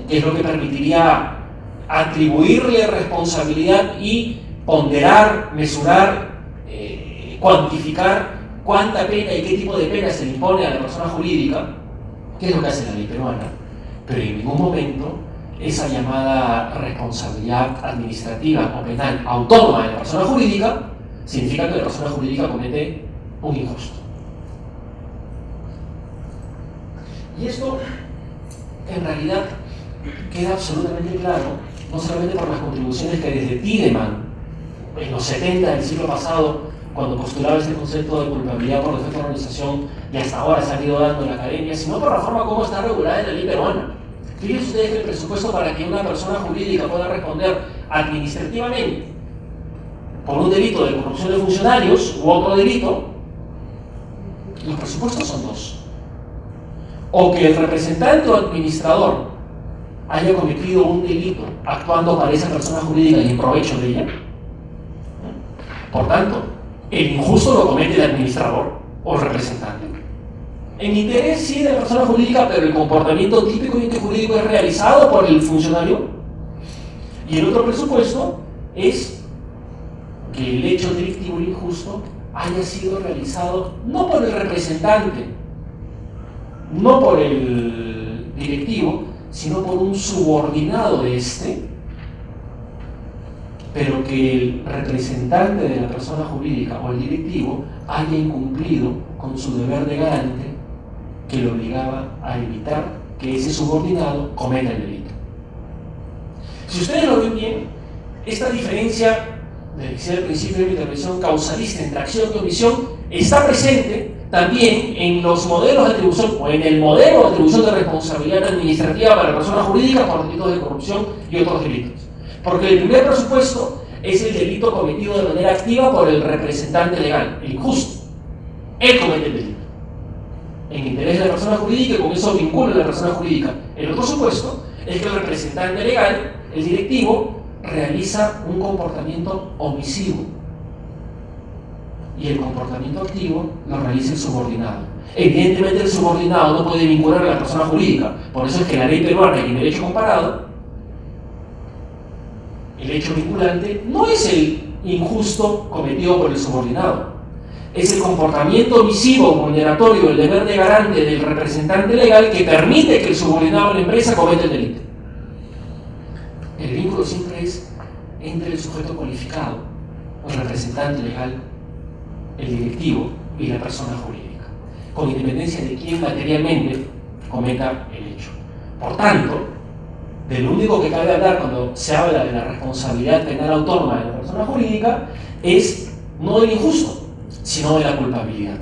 que es lo que permitiría atribuirle responsabilidad y ponderar, mesurar, cuantificar cuánta pena y qué tipo de pena se le impone a la persona jurídica, que es lo que hace la ley peruana, pero en ningún momento esa llamada responsabilidad administrativa o penal autónoma de la persona jurídica significa que la persona jurídica comete un injusto. Y esto, en realidad, queda absolutamente claro, no solamente por las contribuciones que desde Tiedemann, en los 70 del siglo pasado, cuando postulaba este concepto de culpabilidad por defecto de organización, y hasta ahora se ha ido dando en la academia, sino por la forma como está regulada en la ley peruana. Fíjense ustedes que el presupuesto para que una persona jurídica pueda responder administrativamente por un delito de corrupción de funcionarios u otro delito, los presupuestos son dos. O que el representante o administrador haya cometido un delito actuando para esa persona jurídica y en provecho de ella. Por tanto, el injusto lo comete el administrador o el representante. En interés sí de la persona jurídica, pero el comportamiento típico y antijurídico es realizado por el funcionario. Y el otro presupuesto es que el hecho delictivo injusto haya sido realizado no por el representante, no por el directivo, sino por un subordinado de este, pero que el representante de la persona jurídica o el directivo haya incumplido con su deber de garante que le obligaba a evitar que ese subordinado cometa el delito. Si ustedes lo ven bien, esta diferencia, decía al principio de mi intervención, causalista entre acción y omisión, está presente también en los modelos de atribución o en el modelo de atribución de responsabilidad administrativa para la persona jurídica por delitos de corrupción y otros delitos. Porque el primer presupuesto es el delito cometido de manera activa por el representante legal, el injusto. Él comete el delito en interés de la persona jurídica y con eso vincula a la persona jurídica. El otro supuesto es que el representante legal, el directivo, realiza un comportamiento omisivo y el comportamiento activo lo realiza el subordinado. Evidentemente el subordinado no puede vincular a la persona jurídica, por eso es que la ley peruana y en derecho comparado, el hecho vinculante no es el injusto cometido por el subordinado, es el comportamiento omisivo vulneratorio del deber de garante del representante legal que permite que el subordinado de la empresa cometa el delito. El vínculo siempre es entre el sujeto cualificado, el representante legal, el directivo y la persona jurídica, con independencia de quién materialmente cometa el hecho. Por tanto, de lo único que cabe hablar cuando se habla de la responsabilidad penal autónoma de la persona jurídica es no del injusto, sino de la culpabilidad.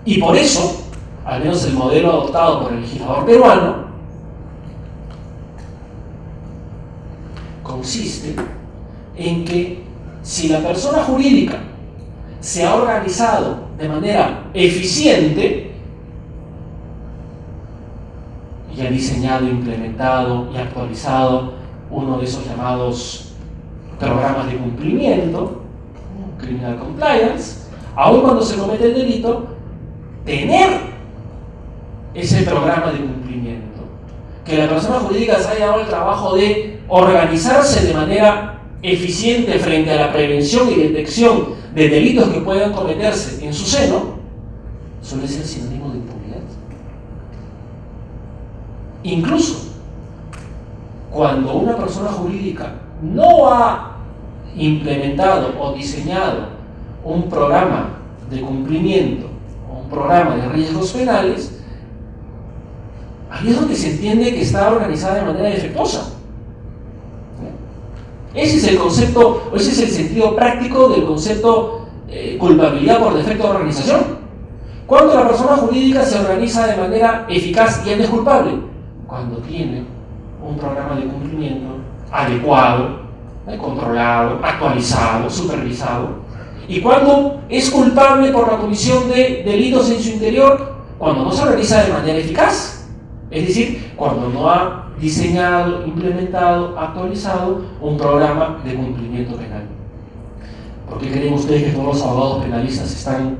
Y por eso, al menos el modelo adoptado por el legislador peruano, consiste en que si la persona jurídica se ha organizado de manera eficiente y ha diseñado, implementado y actualizado uno de esos llamados programas de cumplimiento, criminal compliance, aun cuando se comete el delito, tener ese programa de cumplimiento, que la persona jurídica se haya dado el trabajo de organizarse de manera eficiente frente a la prevención y detección de delitos que puedan cometerse en su seno, suele ser sinónimo de impunidad. Incluso cuando una persona jurídica no ha implementado o diseñado un programa de cumplimiento o un programa de riesgos penales, ahí es donde se entiende que está organizada de manera defectuosa. Ese es el concepto, o ese es el sentido práctico del concepto culpabilidad por defecto de organización. Cuando la persona jurídica se organiza de manera eficaz y es culpable, cuando tiene un programa de cumplimiento adecuado, controlado, actualizado, supervisado ¿Y cuándo es culpable por la comisión de delitos en su interior? Cuando no se realiza de manera eficaz. Es decir, cuando no ha diseñado, implementado, actualizado un programa de cumplimiento penal. ¿Por qué creen ustedes que todos los abogados penalistas están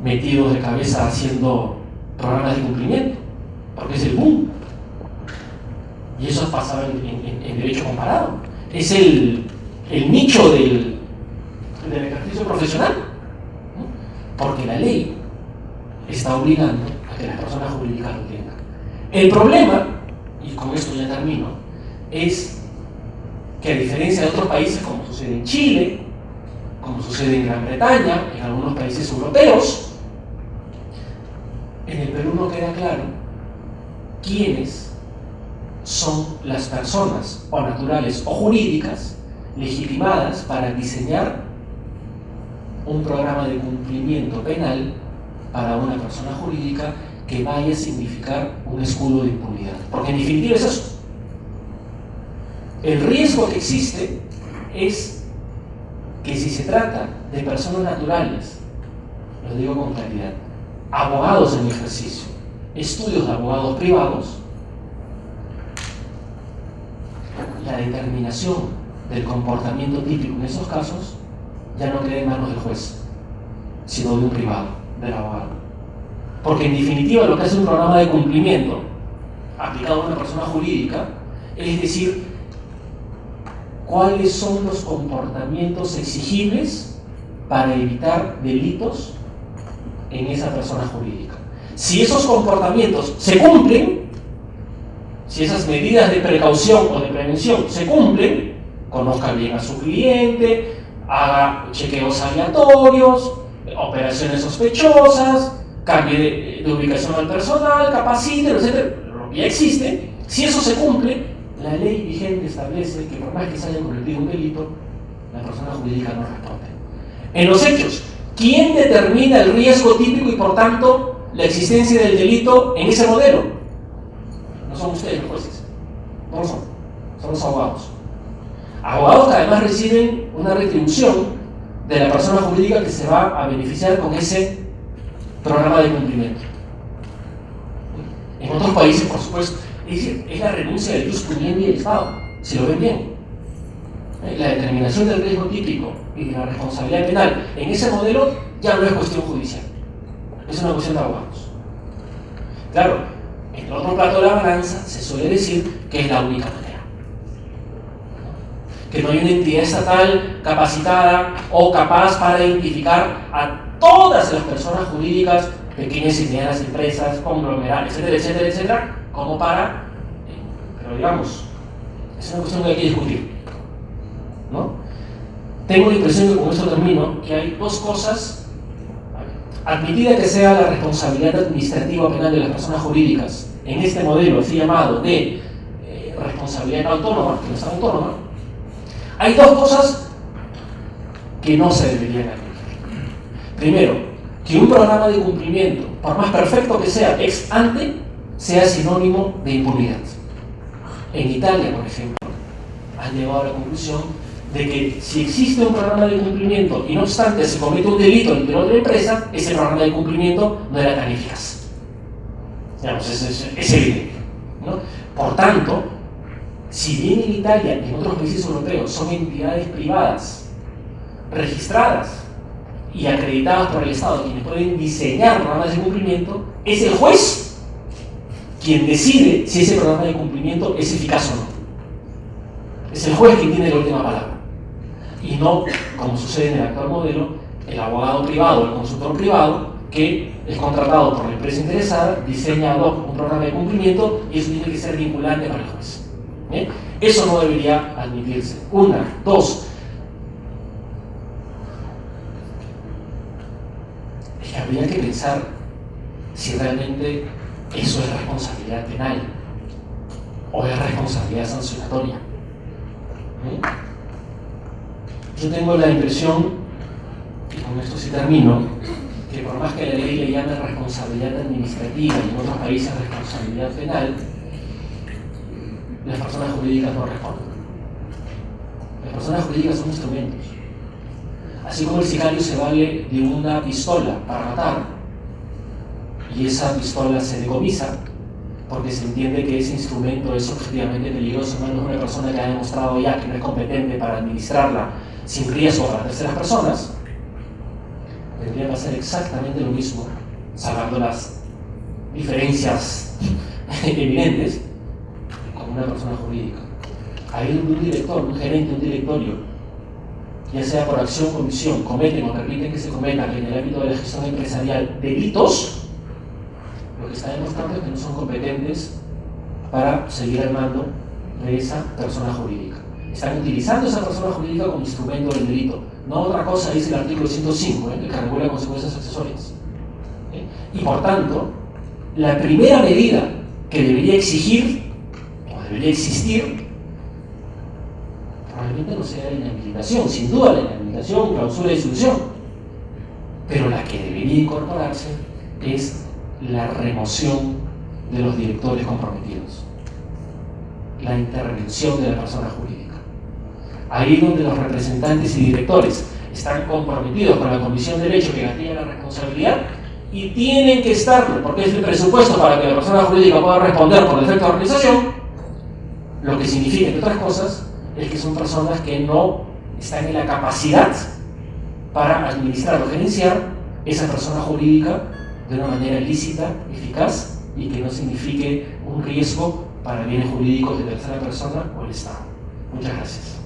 metidos de cabeza haciendo programas de cumplimiento? Porque es el boom. Y eso pasaba en derecho comparado. Es el nicho del ejercicio profesional, ¿no? Porque la ley está obligando a que las personas jurídicas lo tengan. El problema, y con esto ya termino, es que a diferencia de otros países, como sucede en Chile, como sucede en Gran Bretaña, en algunos países europeos, en el Perú no queda claro quiénes son las personas, o naturales o jurídicas, legitimadas para diseñar un programa de cumplimiento penal para una persona jurídica que vaya a significar un escudo de impunidad. Porque en definitiva es eso. El riesgo que existe es que si se trata de personas naturales, lo digo con claridad, abogados en ejercicio, estudios de abogados privados, la determinación del comportamiento típico en esos casos ya no queda en manos del juez, sino de un privado, del abogado. Porque en definitiva lo que hace un programa de cumplimiento aplicado a una persona jurídica es decir, cuáles son los comportamientos exigibles para evitar delitos en esa persona jurídica. Si esos comportamientos se cumplen, si esas medidas de precaución o de prevención se cumplen, conozca bien a su cliente, haga chequeos aleatorios, operaciones sospechosas, cambie de ubicación al personal, capacite, etc. Lo que ya existe, si eso se cumple, la ley vigente establece que por más que se haya cometido un delito, la persona jurídica no responde. En los hechos, ¿quién determina el riesgo típico y por tanto la existencia del delito en ese modelo? No son ustedes los jueces, no lo son los abogados. Abogados que además reciben una retribución de la persona jurídica que se va a beneficiar con ese programa de cumplimiento. En otros países, por supuesto, es la renuncia del jus puniendi del Estado, si lo ven bien. La determinación del riesgo típico y de la responsabilidad penal en ese modelo ya no es cuestión judicial, es una cuestión de abogados. Claro, en el otro plato de la balanza se suele decir que es la única manera. Que no hay una entidad estatal capacitada o capaz para identificar a todas las personas jurídicas, pequeñas y medianas empresas, conglomerados, etcétera, etcétera, etcétera, como para, pero digamos, es una cuestión que hay que discutir, ¿no? Tengo la impresión que con esto termino, que hay dos cosas, admitida que sea la responsabilidad administrativa penal de las personas jurídicas, en este modelo así llamado de responsabilidad autónoma, que no es autónoma, hay dos cosas que no se deberían admitir. Primero, que un programa de cumplimiento, por más perfecto que sea ex ante, sea sinónimo de impunidad. En Italia, por ejemplo, han llegado a la conclusión de que si existe un programa de cumplimiento y no obstante se comete un delito en otra empresa, ese programa de cumplimiento no era tan eficaz. Digamos, es evidente, ¿no? Por tanto, si bien en Italia y en otros países europeos son entidades privadas registradas y acreditadas por el Estado quienes pueden diseñar programas de cumplimiento, es el juez quien decide si ese programa de cumplimiento es eficaz o no. Es el juez quien tiene la última palabra. Y no, como sucede en el actual modelo, el abogado privado o el consultor privado que es contratado por la empresa interesada, diseña un programa de cumplimiento y eso tiene que ser vinculante para el juez. Eso no debería admitirse. Una. Dos. Es que habría que pensar si realmente eso es responsabilidad penal o es responsabilidad sancionatoria. Yo tengo la impresión, y con esto sí termino, que por más que la ley le llame responsabilidad administrativa y en otros países responsabilidad penal, las personas jurídicas no responden. Las personas jurídicas son instrumentos. Así como el sicario se vale de una pistola para matar, y esa pistola se decomisa, porque se entiende que ese instrumento es objetivamente peligroso en manos de una persona que ha demostrado ya que no es competente para administrarla sin riesgo para terceras personas, tendría que hacer exactamente lo mismo, salvando las diferencias evidentes, con una persona jurídica. Ahí donde un director, un gerente, un directorio, ya sea por acción o omisión, cometen o permiten que se cometan en el ámbito de la gestión empresarial delitos, lo que está demostrando es que no son competentes para seguir al mando de esa persona jurídica. Están utilizando esa persona jurídica como instrumento del delito. No otra cosa, dice el artículo 105, que regula consecuencias accesorias. Y por tanto, la primera medida que debería exigir, o debería existir, probablemente no sea la inhabilitación, sin duda la inhabilitación, clausura de disolución, pero la que debería incorporarse es la remoción de los directores comprometidos, la intervención de la persona jurídica. Ahí donde los representantes y directores están comprometidos con la comisión del hecho que gatilla la responsabilidad y tienen que estarlo, porque es el presupuesto para que la persona jurídica pueda responder por defecto de organización, lo que significa, entre otras cosas, es que son personas que no están en la capacidad para administrar o gerenciar esa persona jurídica de una manera lícita, eficaz y que no signifique un riesgo para bienes jurídicos de tercera persona o el Estado. Muchas gracias.